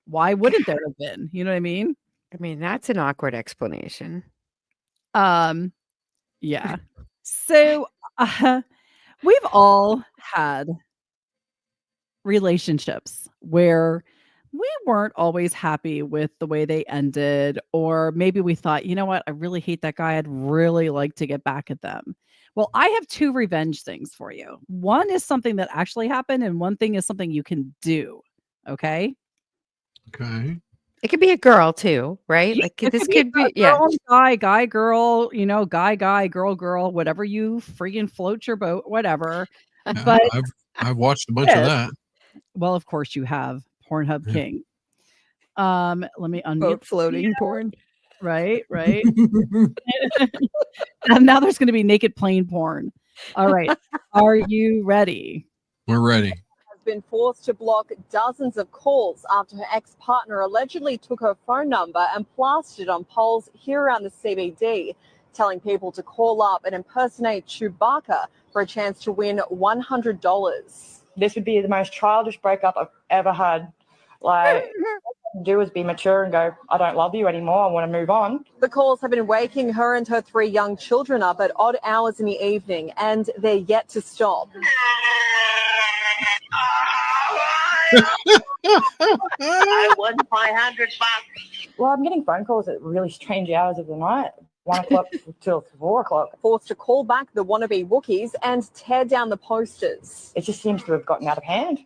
why wouldn't there have been? You know what I mean? I mean, that's an awkward explanation. Yeah. So we've all had relationships where we weren't always happy with the way they ended, or maybe we thought, you know what, I really hate that guy. I'd really like to get back at them. Well, I have two revenge things for you. One is something that actually happened, and one thing is something you can do. Okay. Okay. It could be a girl too, right? Like this could be girl, guy, girl, you know, guy, girl, whatever you freaking float your boat, whatever. Yeah, But I've watched a bunch of that. Well, of course you have. Pornhub King. Let me unmute. Boat floating porn. Right. And now there's going to be naked plane porn. All right. Are you ready? We're ready. Has been forced to block dozens of calls after her ex-partner allegedly took her phone number and plastered on poles here around the CBD, telling people to call up and impersonate Chewbacca for a chance to win $100. This would be the most childish breakup I've ever had. Like, all I can do is be mature and go, I don't love you anymore. I want to move on. The calls have been waking her and her 3 young children up at odd hours in the evening, and they're yet to stop. I won $500. Well, I'm getting phone calls at really strange hours of the night. 1 o'clock till 4 o'clock. Forced to call back the wannabe Wookiees and tear down the posters. It just seems to have gotten out of hand.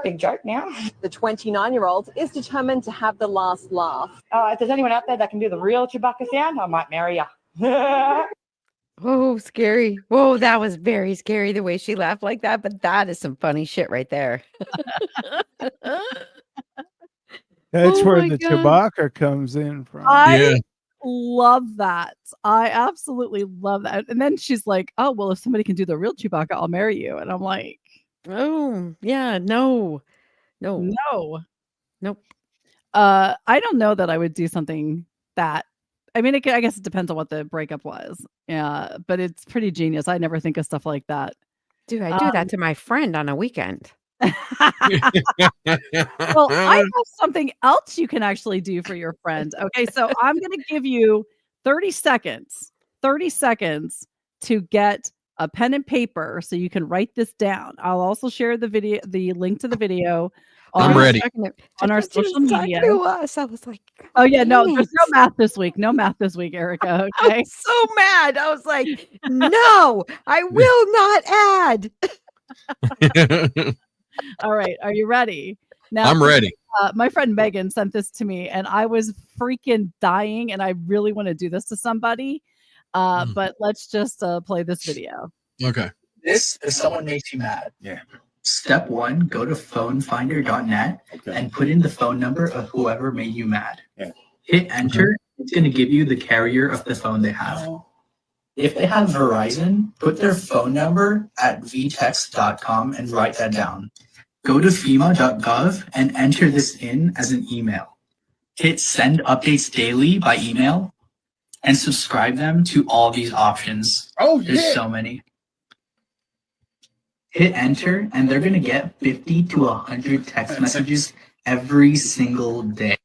Big joke now. The 29-year-old is determined to have the last laugh. If there's anyone out there that can do the real Chewbacca sound, I might marry you. Oh, scary. Whoa, that was very scary the way she laughed like that, but that is some funny shit right there. That's where the Chewbacca comes in from. I love that. I absolutely love that. And then she's like, oh, well, if somebody can do the real Chewbacca, I'll marry you. And I'm like, oh, yeah, no. Nope. I don't know that I would do something that, I mean, I guess it depends on what the breakup was. Yeah, but it's pretty genius. I never think of stuff like that. Dude, I do that to my friend on a weekend. Well, I have something else you can actually do for your friend. Okay, so I'm going to give you 30 seconds to get a pen and paper so you can write this down. I'll also share the link to the video I'm ready. On our social media. To us. I was like, oh yeah, no, there's no math this week. No math this week, Erica. Okay. I was so mad. I was like, no, I will not add. All right, are you ready? Now I'm ready. My friend Megan sent this to me, and I was freaking dying, and I really want to do this to somebody. But let's just play this video. Okay. This is someone makes you mad. Yeah. Step 1, go to phonefinder.net and put in the phone number of whoever made you mad. Yeah. Hit enter. It's going to give you the carrier of the phone they have. If they have Verizon, put their phone number at vtext.com and write that down. Go to FEMA.gov and enter this in as an email. Hit send updates daily by email and subscribe them to all these options. Oh, yeah. There's so many. hit enter, and they're going to get 50 to 100 text messages every single day.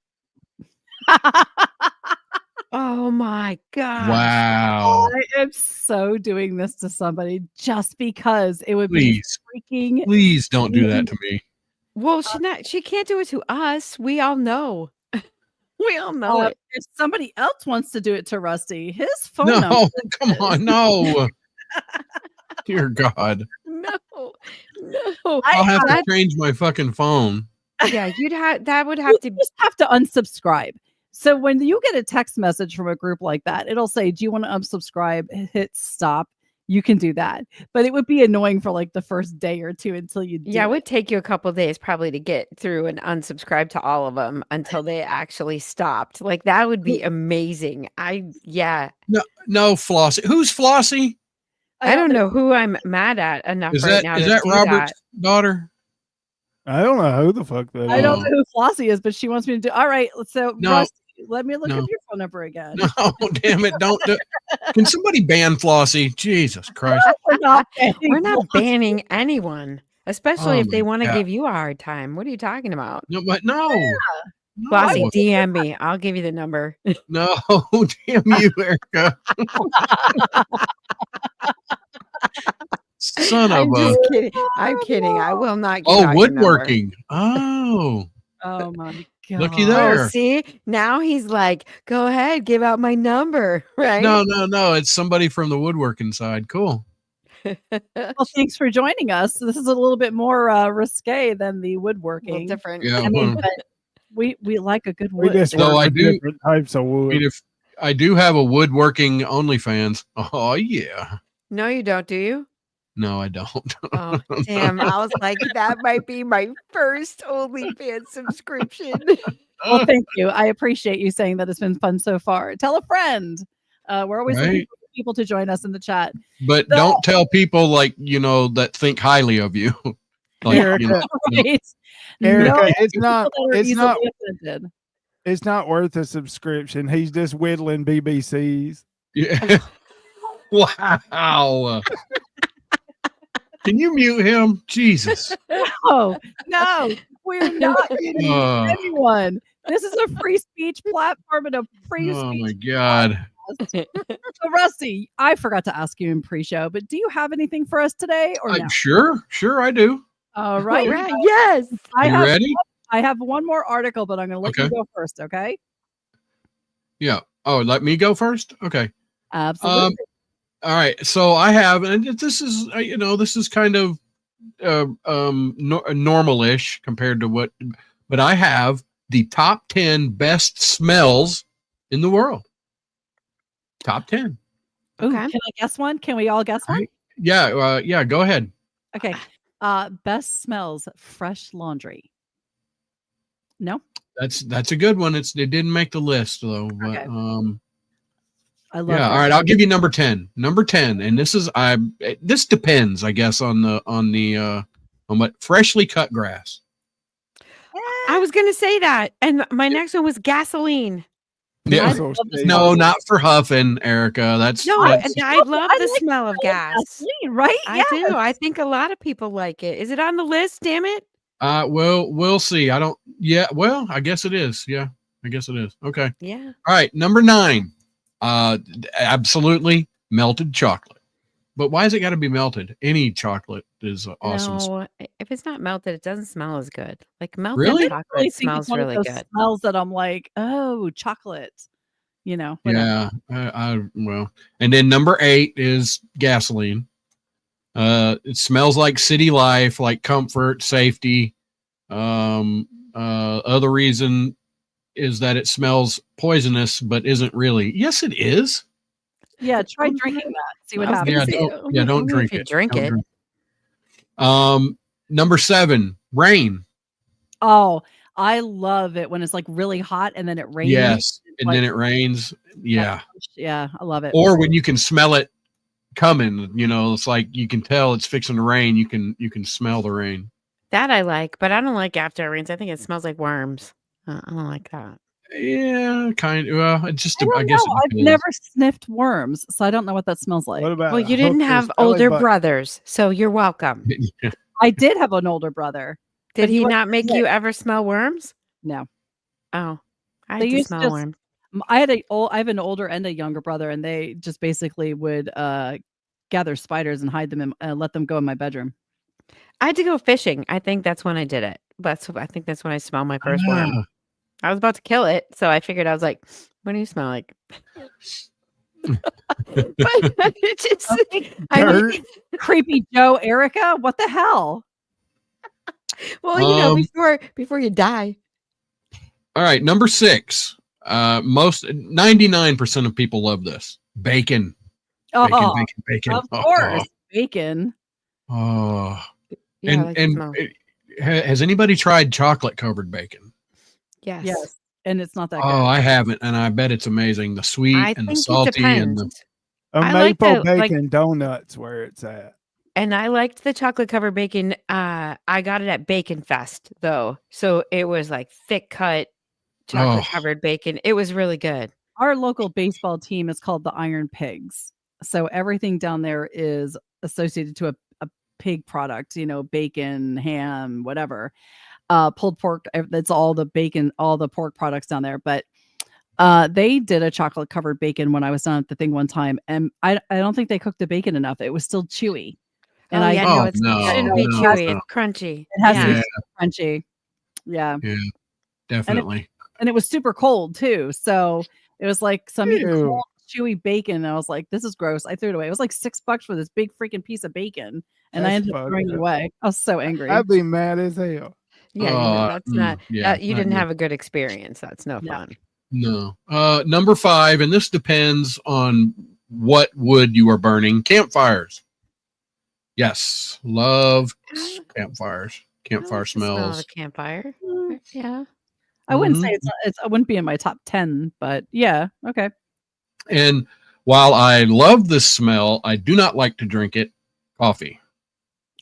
Oh my gosh. Wow. I am so doing this to somebody just because it would Please. be freaking. Please don't do that to me. Well, she can't do it to us. We all know. We all know it. If somebody else wants to do it to Rusty, his phone No, number. come on, no. Dear God. No. I'll have to change my fucking phone. Yeah, that would have to just have to unsubscribe. So when you get a text message from a group like that, it'll say, "Do you want to unsubscribe?" Hit stop. You can do that, but it would be annoying for like the first day or two until you. Yeah, it would take you a couple of days probably to get through and unsubscribe to all of them until they actually stopped. Like that would be amazing. No, Flossie. Who's Flossie? I don't know who I'm mad at enough right now. Is that Robert's daughter? I don't know who the fuck that is. I don't know who Flossie is, but she wants me to do. All right, so No. Rusty, let me look up your phone number again. No, damn it! Don't do. Can somebody ban Flossie? Jesus Christ! We're not banning anyone, especially if Oh they my want to God. give you a hard time. What are you talking about? No, but no. Flossie, No. DM me. I'll give you the number. No, damn you, Erica. Son of I'm a. just kidding. I'm kidding. I will not give out your woodworking. Oh, Oh my God. looky number. there. Oh, see, now he's like, go ahead, give out my number, right? No. It's somebody from the woodworking side. Cool. Well, thanks for joining us. This is a little bit more risque than the woodworking. Different. Yeah, I mean, well. but we like a good We wood. just So work I with do- different types of I wood. mean, if I do have a woodworking OnlyFans. Oh yeah. No, you don't, do you? No, I don't. Oh, damn. I was like, that might be my first OnlyFans subscription. Well, thank you. I appreciate you saying that it's been fun so far. Tell a friend. We're always looking Right. for people to join us in the chat. But don't tell people that think highly of you. Erica, Right? Erica, No it's people not. that are It's easily not. offended. It's not worth a subscription. He's just whittling BBCs. Yeah. Wow. Can you mute him? Jesus. No, we're not getting anyone. This is a free speech platform and a free Oh speech. my God. So, Rusty, I forgot to ask you in pre-show, but do you have anything for us today or no? Sure I do. All right. Yes. I You have ready? I have one more article, but I'm going to let you Okay. go first, okay? Yeah. Oh, let me go first? Okay. Absolutely. All right. So I have, and this is, this is kind of normal-ish compared to what, but I have the top 10 best smells in the world. Top 10. Ooh, can I guess one? Can we all guess one? Yeah. Go ahead. Okay. Best smells, fresh laundry. No? That's a good one. It didn't make the list though, but I love yeah. that. All right, I'll give you number 10. Number 10, and this depends, I guess, on what freshly cut grass. I was going to say that. And my next one was gasoline. Yeah. No, not for huffing, Erica. I love the smell of gas. Gasoline, right? I do. I think a lot of people like it. Is it on the list? Damn it. Well, we'll see. I guess it is. Yeah, I guess it is. Okay. Yeah. All right, number 9. Absolutely melted chocolate. But why has it got to be melted? Any chocolate is awesome. No, if it's not melted, it doesn't smell as good. Like melted Really? chocolate I think smells it's one of really those good. smells that I'm like, oh, chocolate. Whatever. Yeah. Well, and then number 8 is gasoline. It smells like city life, like comfort, safety. Other reason is that it smells poisonous, but isn't really. Yes, it is. Yeah, try drinking that. See what happens. Don't drink it. Drink Don't it. drink. Number 7, rain. Oh, I love it when it's like really hot and then it rains. Yes, and like, then it rains. Yeah. Yeah, I love it. Or when you can smell it coming, it's like you can tell it's fixing to rain. You can smell the rain. That I like, but I don't like after it rains. I think it smells like worms. I don't like that. Yeah, kind of. Well, it just, I I guess don't know. it I've depends. never sniffed worms, so I don't know what that smells like. What about Well, you didn't have older brothers, so you're welcome. I did have an older brother. Did but he wasn't not make sick. you ever smell worms? No. Oh, I They had to used to smell just. worms. I have an older and a younger brother, and they just basically would gather spiders and hide them and let them go in my bedroom. I had to go fishing. I think that's when I did it. I think that's when I smelled my first worm. Ah. I was about to kill it, so I figured I was like, "What do you smell like?" But it just, I mean, Creepy Joe, Erica, what the hell? well, you know, before you die. All right, number 6. 99% of people love this. Bacon. Oh, Bacon. of course, bacon. Oh. Yeah, I like the smell. Has anybody tried chocolate covered bacon? Yes. And it's not that good. Oh, I haven't, and I bet it's amazing. The sweet I and the think it salty and the depends. A I like maple the, like- bacon donut's where it's at. And I liked the chocolate covered bacon. I got it at Bacon Fest though, so it was like thick cut chocolate covered bacon. It was really good. Our local baseball team is called the Iron Pigs. So everything down there is associated to a pig product, bacon, ham, whatever. Pulled pork, that's all the bacon, all the pork products down there. But they did a chocolate covered bacon when I was down at the thing one time. And I don't think they cooked the bacon enough. It was still chewy. And it shouldn't be no, chewy. no. It's crunchy. It has to Yeah. be crunchy. Yeah. Yeah, definitely. And it was super cold too. So it was like some eating Ew. cold, chewy bacon. And I was like, this is gross. I threw it away. It was like $6 for this big freaking piece of bacon. And I That's ended up fucked throwing it up. away. I was so angry. I'd be mad as hell. Yeah, that's not. yeah, You not didn't good. have a good experience. That's no fun. No. Number 5, and this depends on what wood you are burning. Campfires. Yes, love campfires. Campfire The smell of smells. a campfire. Yeah. I wouldn't say it's I wouldn't be in my top 10, but yeah, okay. And while I love this smell, I do not like to drink it. Coffee.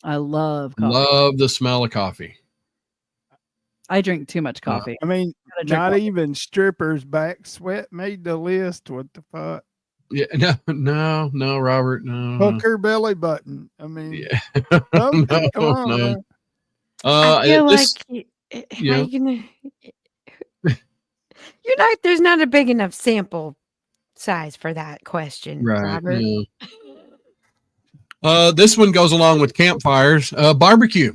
I love coffee. Love the smell of coffee. I drink too much coffee. I mean, Gotta drink not water. even strippers' back sweat made the list. What the fuck? Yeah, no, Robert, no. Hooker belly button. I mean, Yeah. something, come on, no. man. I feel This- like yeah. you're not. There's not a big enough sample size for that question, Right. Robert. Yeah. This one goes along with campfires. Barbecue.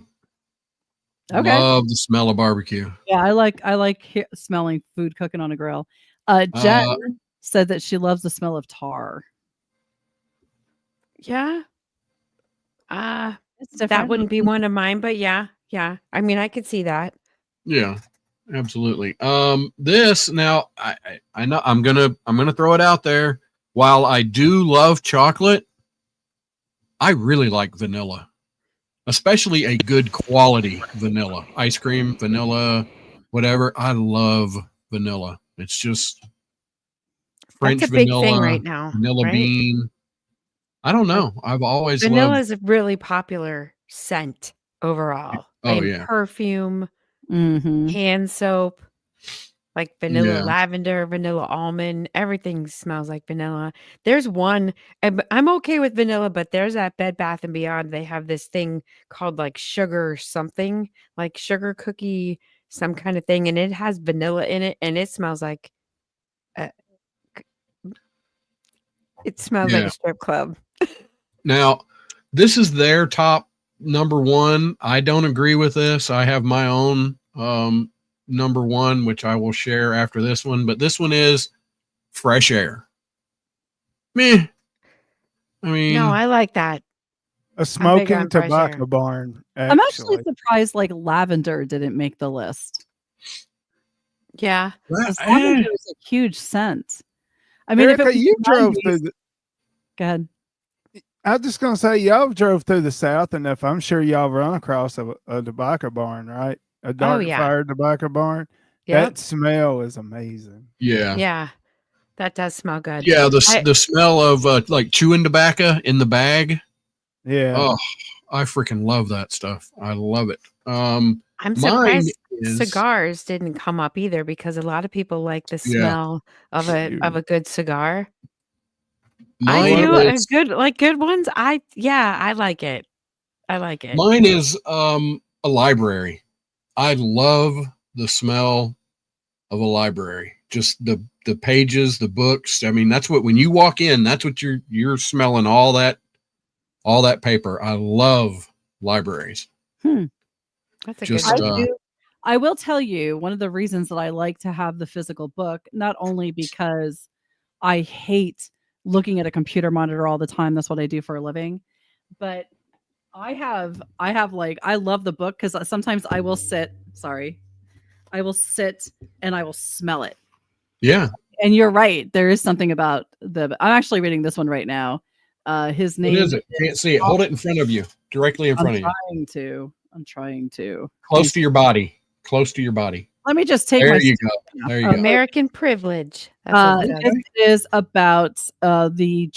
Okay. Love the smell of barbecue. Yeah, I like smelling food cooking on a grill. Jen said that she loves the smell of tar. Yeah. It's That different. wouldn't be one of mine, but yeah. I mean, I could see that. Yeah, absolutely. This now, I know I'm gonna throw it out there. While I do love chocolate, I really like vanilla, especially a good quality vanilla. Ice cream, vanilla, whatever. I love vanilla. It's just French That's a big vanilla, thing right now, vanilla right? bean. I don't know. I've always Vanilla loved. is a really popular scent overall. Oh, in yeah. perfume, Mhm. hand soap, like vanilla Yeah. lavender, vanilla almond. Everything smells like vanilla. There's one, and I'm okay with vanilla, but there's that Bed Bath and Beyond. They have this thing called like sugar something, like sugar cookie, some kind of thing, and it has vanilla in it, and it smells like. It smells like Yeah. a strip club. Now, this is their top number 1. I don't agree with this. I have my own number 1, which I will share after this one. But this one is fresh air. Meh. I mean, No, I like that. A big smoking on fresh tobacco air. barn. I'm actually surprised like lavender didn't make the list. Yeah. 'Cause lavender is a huge scent. I mean, if it Erica, was you the drove 90s through the. Go ahead. I was just gonna say, y'all drove through the South enough. I'm sure y'all run across a tobacco barn, right? A dark yeah. fire tobacco barn. Yep. That smell is amazing. yeah. Yeah. That does smell good. Yeah, I- the smell of like chewing tobacco in the bag. Yeah. Oh, I freaking love that stuff. I love it. I'm Mine surprised. cigars didn't come up either because a lot of people like the Yeah. smell of a good cigar. Mine I do is- good ones. I like it. I like it. Mine is a library. I love the smell of a library. Just the pages, the books. I mean, that's what, when you walk in, that's what you're smelling, all that paper. I love libraries. That's a Just, good one. I will tell you, one of the reasons that I like to have the physical book, not only because I hate looking at a computer monitor all the time, that's what I do for a living, but I have like, I love the book because sometimes I will sit and I will smell it. Yeah. And you're right. There is something about I'm actually reading this one right now. His name What is it? Can't see it. Hold it in front of you, directly in front of you. I'm trying to. Close to your body. Close to your body. Let me just take There you go. There you go. American privilege. That's what it It is about the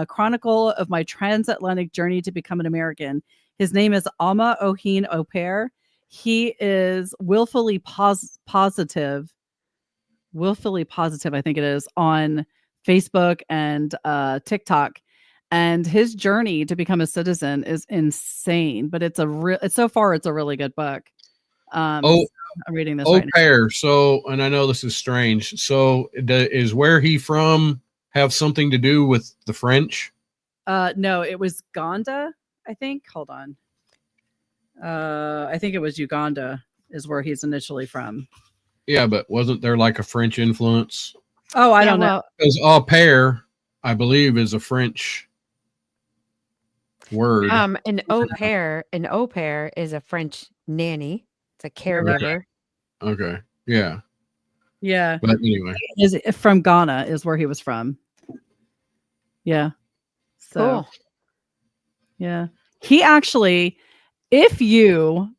chronicle of my transatlantic journey to become an American. His name is Ama Ohene Oper. He is willfully positive, I think it is, on Facebook and TikTok. And his journey to become a citizen is insane, but so far it's a really good book. I'm reading this right now. Pair. So, and I know this is strange. So, is where he from have something to do with the French? No, it was Uganda, I think. Hold on. I think it was Uganda is where he's initially from. Yeah, but wasn't there like a French influence? Oh, I don't know. Because au pair, I believe, is a French word. An au pair is a French nanny. It's a caregiver. Okay. Yeah. Yeah. But anyway, is from Ghana is where he was from. Yeah. So, cool. Yeah. He actually, if you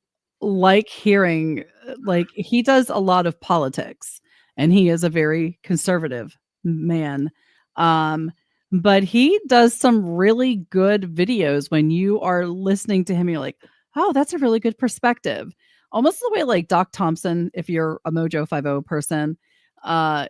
like hearing, like, he does a lot of politics and he is a very conservative man. But he does some really good videos when you are listening to him. You're like, oh, that's a really good perspective. Almost the way like Doc Thompson, if you're a Mojo 50 person,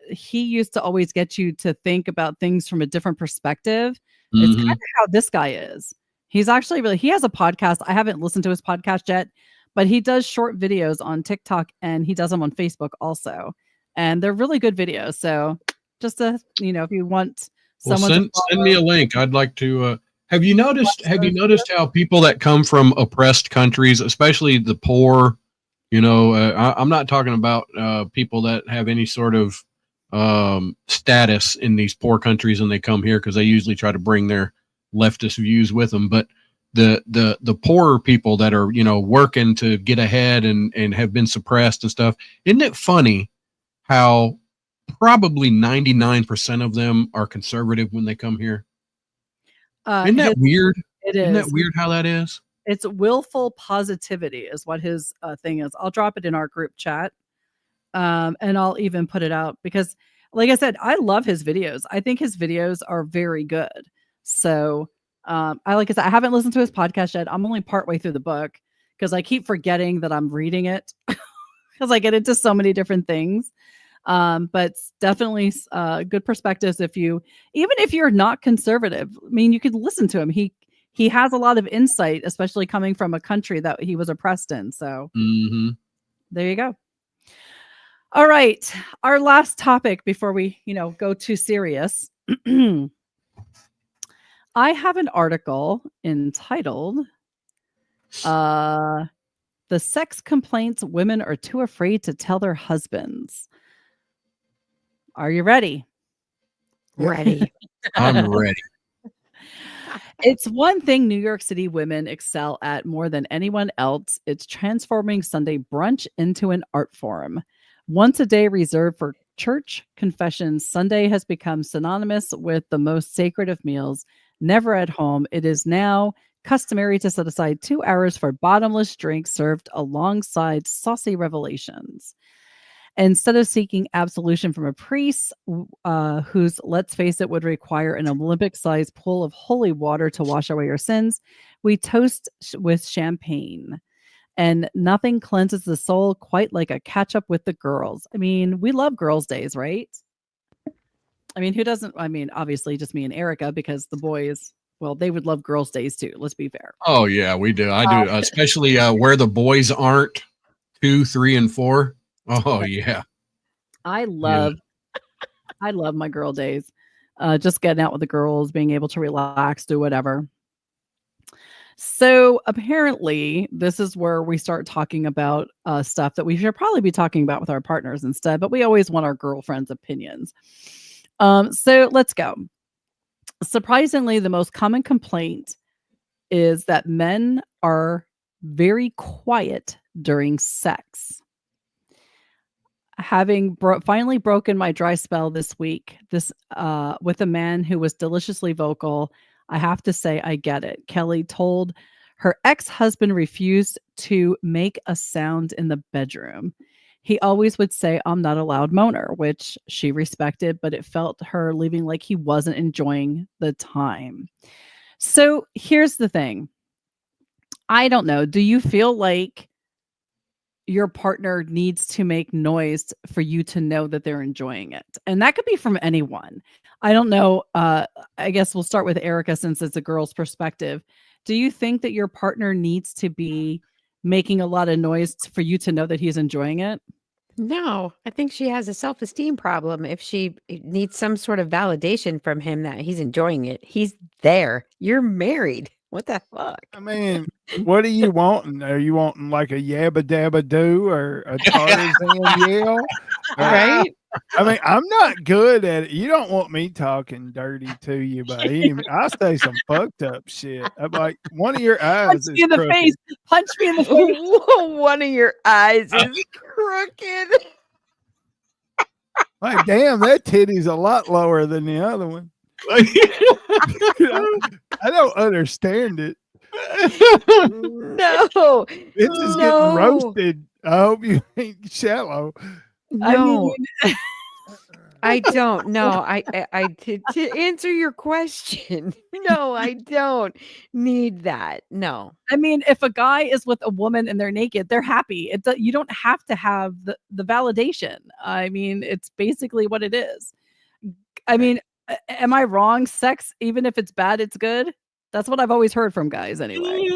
he used to always get you to think about things from a different perspective. It's kind of how this guy is. He's actually he has a podcast. I haven't listened to his podcast yet, but he does short videos on TikTok and he does them on Facebook also. And they're really good videos. So just if you want someone send me a link. I'd like to, have you noticed how people that come from oppressed countries, especially the poor, I'm not talking about people that have any sort of status in these poor countries and they come here because they usually try to bring their leftist views with them, but the poorer people that are working to get ahead and have been suppressed and stuff. Isn't it funny how probably 99% of them are conservative when they come here? Isn't that weird? It is. Isn't that weird how that is? It's willful positivity is what his thing is. I'll drop it in our group chat. And I'll even put it out because, like I said, I love his videos. I think his videos are very good. So I haven't listened to his podcast yet. I'm only partway through the book because I keep forgetting that I'm reading it because I get into so many different things. But definitely good perspectives even if you're not conservative. I mean, you could listen to him. He has a lot of insight, especially coming from a country that he was oppressed in. So there you go. All right. Our last topic before we, go too serious. I have an article entitled The Sex Complaints Women Are Too Afraid to Tell Their Husbands. Are you ready? Ready. I'm ready. It's one thing New York City women excel at more than anyone else. It's transforming Sunday brunch into an art form. Once a day reserved for church confessions, Sunday has become synonymous with the most sacred of meals. Never at home, it is now customary to set aside 2 hours for bottomless drinks served alongside saucy revelations. Instead of seeking absolution from a priest whose, let's face it, would require an Olympic-sized pool of holy water to wash away your sins, we toast with champagne. And nothing cleanses the soul quite like a catch up with the girls. I mean, we love girls' days, right? I mean, who doesn't? I mean, obviously just me and Erica, because the boys, well, they would love girls' days too. Let's be fair. Oh yeah, we do. I do, especially where the boys aren't 2, 3, and 4. Oh yeah. I love my girl days. Just getting out with the girls, being able to relax, do whatever. So apparently, this is where we start talking about stuff that we should probably be talking about with our partners instead, but we always want our girlfriends' opinions. So let's go. Surprisingly, the most common complaint is that men are very quiet during sex. Having finally broken my dry spell this week, with a man who was deliciously vocal, I have to say I get it. Kelly told her ex-husband refused to make a sound in the bedroom. He always would say, "I'm not a loud moaner," which she respected, but it felt her leaving like he wasn't enjoying the time. So here's the thing. I don't know. Do you feel like your partner needs to make noise for you to know that they're enjoying it? And that could be from anyone. I don't know. I guess we'll start with Erica since it's a girl's perspective. Do you think that your partner needs to be making a lot of noise for you to know that he's enjoying it? No, I think she has a self-esteem problem if she needs some sort of validation from him that he's enjoying it. He's there. You're married. What the fuck? I mean, what are you wanting? Are you wanting like a yabba dabba do or a Tarzan yell? Right? I mean, I'm not good at it. You don't want me talking dirty to you by any means. I say some fucked up shit. I'm like, one of your eyes Punch is me in the crooked. face. Punch me in the face. One of your eyes is crooked. Like, damn, that titty's a lot lower than the other one. I don't understand it. No. This is getting roasted. I hope you ain't shallow. No. I don't. No, to answer your question, no, I don't need that. No. I mean, if a guy is with a woman and they're naked, they're happy. You don't have to have the validation. I mean, it's basically what it is. I mean, am I wrong? Sex, even if it's bad, it's good. That's what I've always heard from guys anyway.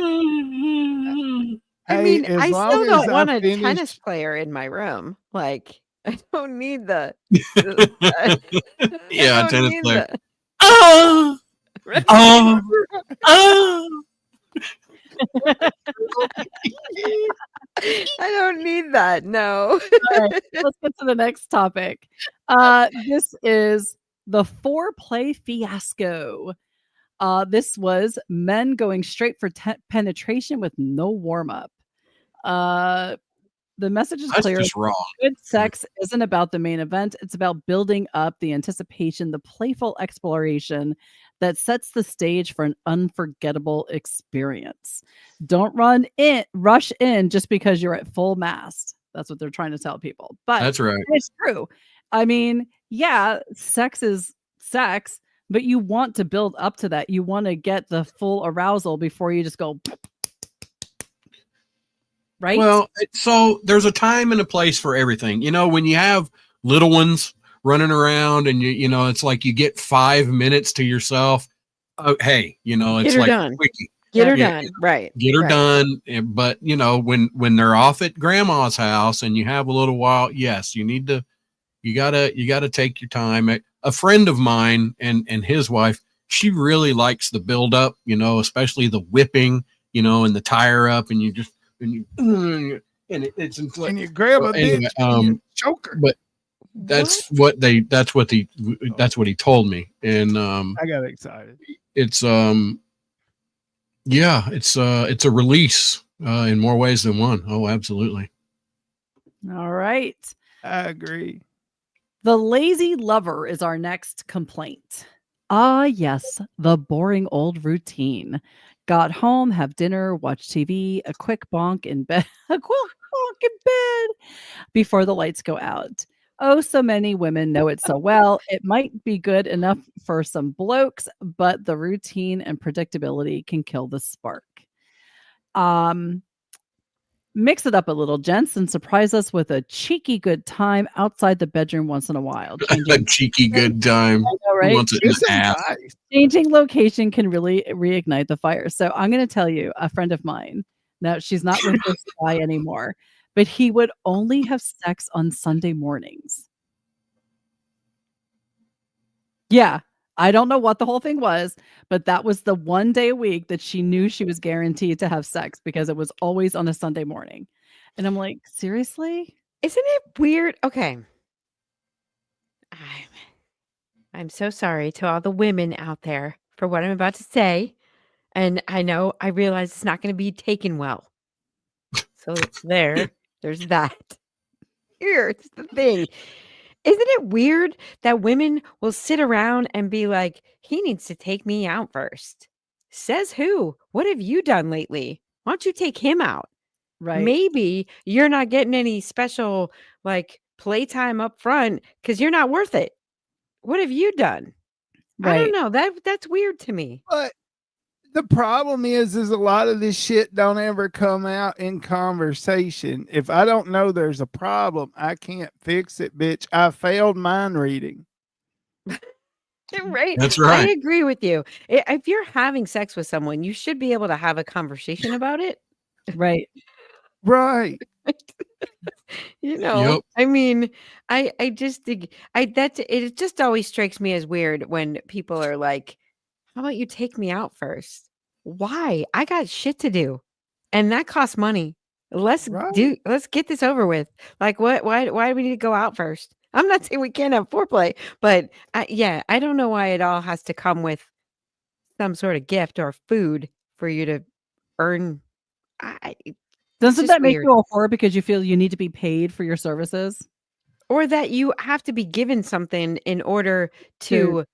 I mean, as I long still as don't I want a finish- tennis player in my room. Like, I don't need the Yeah, I a tennis need player. the- Oh, oh, oh. I don't need that. No. All right, let's get to the next topic. This is the foreplay fiasco. This was men going straight for penetration with no warm-up. The message is That's clear. just wrong. Good sex isn't about the main event. It's about building up the anticipation, the playful exploration that sets the stage for an unforgettable experience. Don't rush in just because you're at full mast. That's what they're trying to tell people. But That's right. it's true. I mean, yeah, sex is sex, but you want to build up to that. You want to get the full arousal before you just go, right? Well, so there's a time and a place for everything. You know, when you have little ones running around and you know, it's like you get 5 minutes to yourself. Oh, hey, you know, it's Get her like done. quickie. Get her Yeah, done. Right. Get her right. done. But you know, when they're off at grandma's house and you have a little while, yes, you gotta take your time. A friend of mine and his wife, she really likes the build up, you know, especially the whipping, you know, and the tire up, and you just and it's and you grab a bitch and you choke her. But that's what he told me, and I got excited. It's yeah, it's a release in more ways than one. Oh, absolutely. All right. I agree. The lazy lover is our next complaint. Ah, yes, the boring old routine. Got home, have dinner, watch TV, a quick bonk in bed, before the lights go out. Oh, so many women know it so well. It might be good enough for some blokes, but the routine and predictability can kill the spark. Mix it up a little, gents, and surprise us with a cheeky good time outside the bedroom once in a while. A cheeky good time. I know, right? Who wants it in his ass? Changing location can really reignite the fire. So I'm going to tell you, a friend of mine, now she's not with this guy anymore, but he would only have sex on Sunday mornings. Yeah. I don't know what the whole thing was, but that was the one day a week that she knew she was guaranteed to have sex because it was always on a Sunday morning. And I'm like, seriously? Isn't it weird? Okay. I'm so sorry to all the women out there for what I'm about to say. And I realize it's not going to be taken well. So there's that. Here's the thing. Isn't it weird that women will sit around and be like, he needs to take me out first? Says who? What have you done lately? Why don't you take him out? Right. Maybe you're not getting any special like playtime up front because you're not worth it. What have you done? Right. I don't know. That's weird to me. But the problem is a lot of this shit don't ever come out in conversation. If I don't know there's a problem, I can't fix it, bitch. I failed mind reading. Right. That's right. I agree with you. If you're having sex with someone, you should be able to have a conversation about it. Right. Right. Yep. I mean, I just think it just always strikes me as weird when people are like, how about you take me out first? Why? I got shit to do. And that costs money. Let's get this over with. Like why do we need to go out first? I'm not saying we can't have foreplay, but I don't know why it all has to come with some sort of gift or food for you to earn. Doesn't that make you a whore because you feel you need to be paid for your services? Or that you have to be given something in order to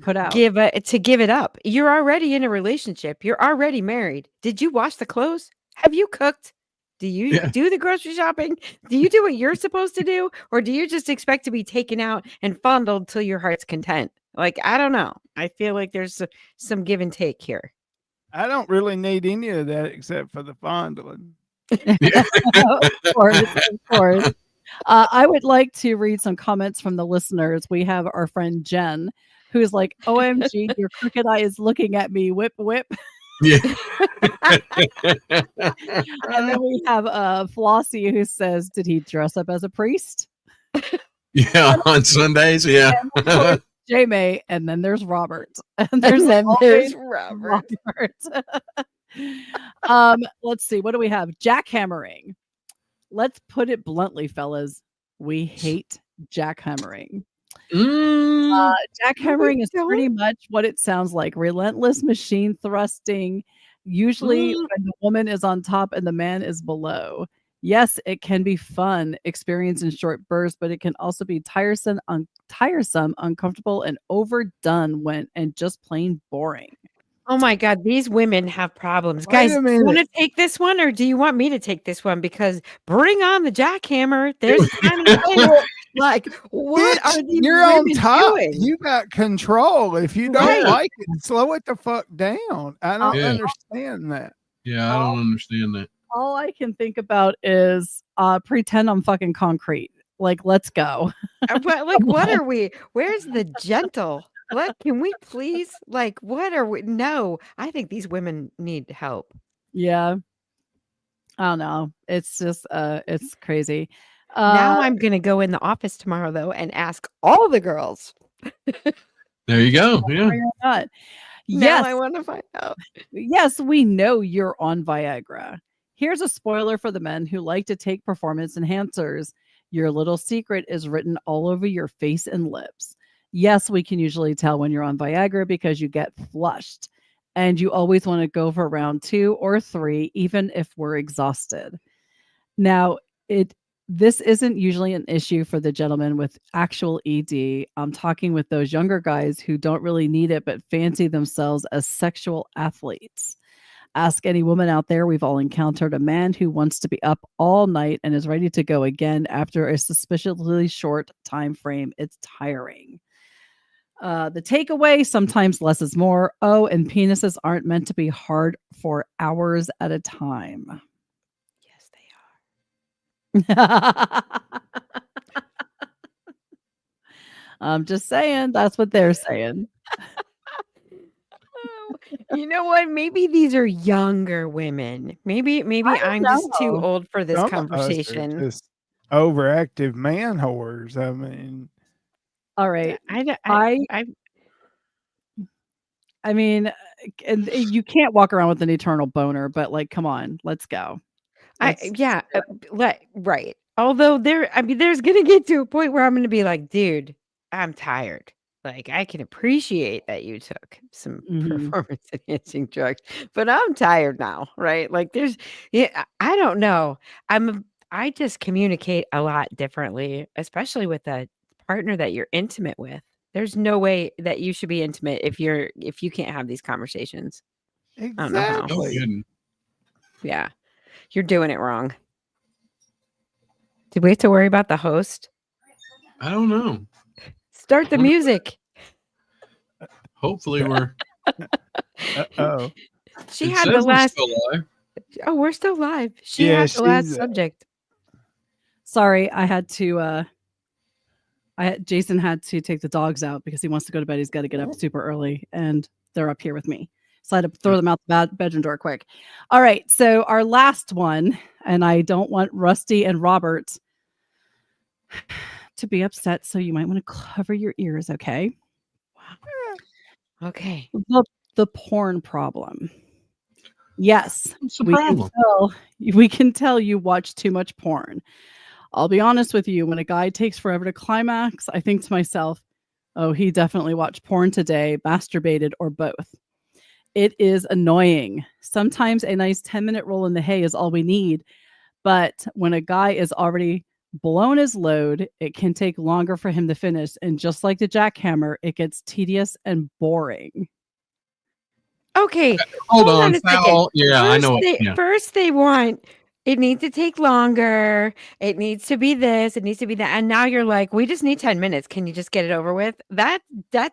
put out give it up. You're already in a relationship. You're already married. Did you wash the clothes? Have you cooked? Do you do the grocery shopping? Do you do what you're supposed to do? Or do you just expect to be taken out and fondled till your heart's content? Like, I don't know. I feel like there's some give and take here. I don't really need any of that except for the fondling. Of course. I would like to read some comments from the listeners. We have our friend Jen, who's like, OMG, your crooked eye is looking at me. Whip, whip. Yeah. And then we have Flossie, who says, did he dress up as a priest? Yeah, on Sundays. Yeah. J-May, and then there's Robert. And there's Robert. Let's see. What do we have? Jackhammering. Let's put it bluntly, fellas. We hate jackhammering. Jackhammering is pretty much what it sounds like. Relentless machine thrusting, usually when the woman is on top and the man is below. Yes, it can be fun, experience in short bursts, but it can also be tiresome, uncomfortable, and overdone and just plain boring. Oh my God, these women have problems. Guys, do you want to take this one or do you want me to take this one? Because bring on the jackhammer. There's like, what are these You're on women top. doing? You got control. If you don't like it, slow it the fuck down. I don't understand that. Yeah, I don't understand that. All I can think about is pretend I'm fucking concrete. Like, let's go. What are we? Where's the gentle? What can we please? Like, what are we? No, I think these women need help. Yeah. I don't know. It's just it's crazy. Now I'm gonna go in the office tomorrow though and ask all the girls. There you go. Yeah. Not. Now Yes. I want to find out. Yes, we know you're on Viagra. Here's a spoiler for the men who like to take performance enhancers. Your little secret is written all over your face and lips. Yes, we can usually tell when you're on Viagra because you get flushed and you always want to go for round 2 or 3, even if we're exhausted. Now, this isn't usually an issue for the gentleman with actual ED. I'm talking with those younger guys who don't really need it, but fancy themselves as sexual athletes. Ask any woman out there. We've all encountered a man who wants to be up all night and is ready to go again after a suspiciously short time frame. It's tiring. The takeaway, sometimes less is more. Oh, and penises aren't meant to be hard for hours at a time. Yes, they are. I'm just saying, that's what they're saying. You know what? Maybe these are younger women. Maybe I don't I'm just too know. old for this Some of us are conversation. just overactive man whores. I mean, All right. I I mean, and you can't walk around with an eternal boner, but like, come on, let's go. Right. Although there's gonna get to a point where I'm gonna be like, dude, I'm tired. Like, I can appreciate that you took some performance enhancing drugs, but I'm tired now, right? Like, I don't know. I just communicate a lot differently, especially with a partner that you're intimate with. There's no way that you should be intimate if you can't have these conversations. I don't know how. No kidding. Yeah. You're doing it wrong. Did we have to worry about the host? I don't know. Start the music. Hopefully we're. Oh, She It had says the we're last. still live. Oh, we're still live. She Yeah, had the last she's, subject. Sorry, I had to Jason had to take the dogs out because he wants to go to bed. He's got to get up super early, and they're up here with me. So I had to throw them out the bedroom door quick. All right, so our last one, and I don't want Rusty and Robert to be upset, so you might want to cover your ears, okay? Okay. The porn problem. Yes, What's the problem? we can tell you watch too much porn. I'll be honest with you, when a guy takes forever to climax, I think to myself, oh, he definitely watched porn today, masturbated, or both. It is annoying. Sometimes a nice 10-minute roll in the hay is all we need. But when a guy is already blown his load, it can take longer for him to finish. And just like the jackhammer, it gets tedious and boring. Okay. Hold on, a second. Fowl. Yeah, I know it. Yeah. First, they want it needs to take longer. It needs to be this. It needs to be that. And now you're like, we just need 10 minutes. Can you just get it over with? That's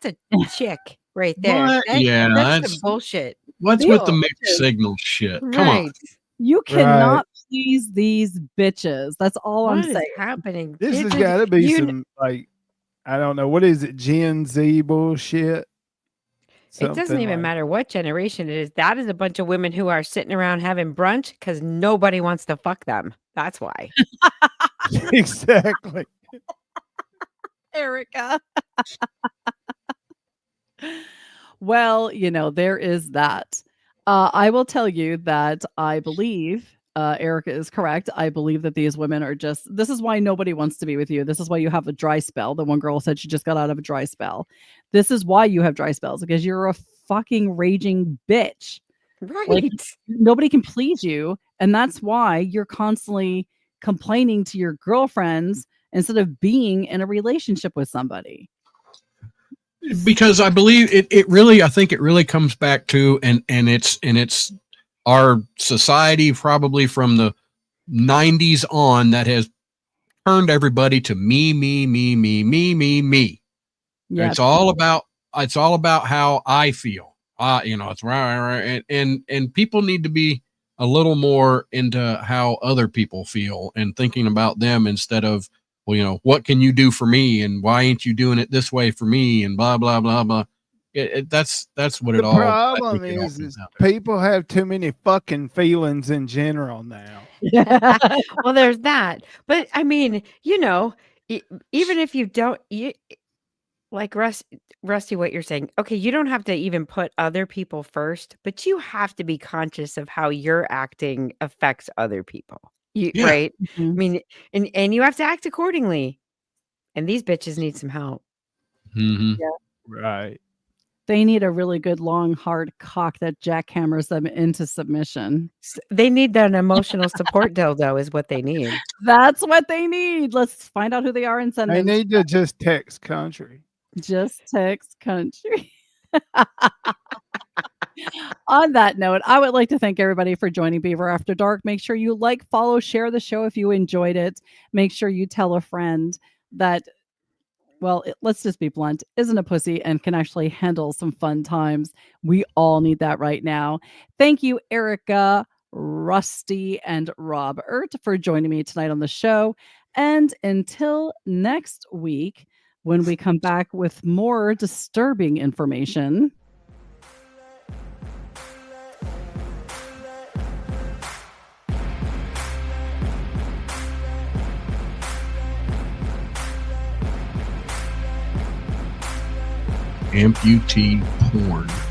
a chick right there. What? That's some bullshit. What's with the mixed signal shit? Come on. You cannot please these bitches. That's all I'm What is saying. happening? this has got to be some like, I don't know, what is it, Gen Z bullshit? It doesn't even matter what generation it is. That is a bunch of women who are sitting around having brunch because nobody wants to fuck them. That's why. Exactly. Erica. Well, there is that. I will tell you that I believe Erica is correct. I believe that these women are this is why nobody wants to be with you. This is why you have a dry spell. The one girl said she just got out of a dry spell. This is why you have dry spells, because you're a fucking raging bitch. Right. Like, nobody can please you. And that's why you're constantly complaining to your girlfriends instead of being in a relationship with somebody. Because I believe I think it really comes back to, and it's our society probably from the 90s on that has turned everybody to me. Yep. It's all about how I feel. It's right. And people need to be a little more into how other people feel and thinking about them instead of, well, what can you do for me? And why ain't you doing it this way for me? And blah, blah, blah, blah. That's what it all. The problem is people have too many fucking feelings in general now. Well, there's that. But I mean, even if you don't, like Rusty, what you're saying, okay, you don't have to even put other people first, but you have to be conscious of how your acting affects other people. Right? Mm-hmm. I mean, and you have to act accordingly. And these bitches need some help. Mm-hmm. Yeah. Right. They need a really good, long, hard cock that jackhammers them into submission. They need an emotional support dildo is what they need. That's what they need. Let's find out who they are and send them. They need to just text country. Just text country. On that note, I would like to thank everybody for joining Beaver After Dark. Make sure you like, follow, share the show if you enjoyed it. Make sure you tell a friend that, well, let's just be blunt, isn't a pussy and can actually handle some fun times. We all need that right now. Thank you, Erica, Rusty and Rob-ERT for joining me tonight on the show. And until next week, when we come back with more disturbing information. Amputee porn.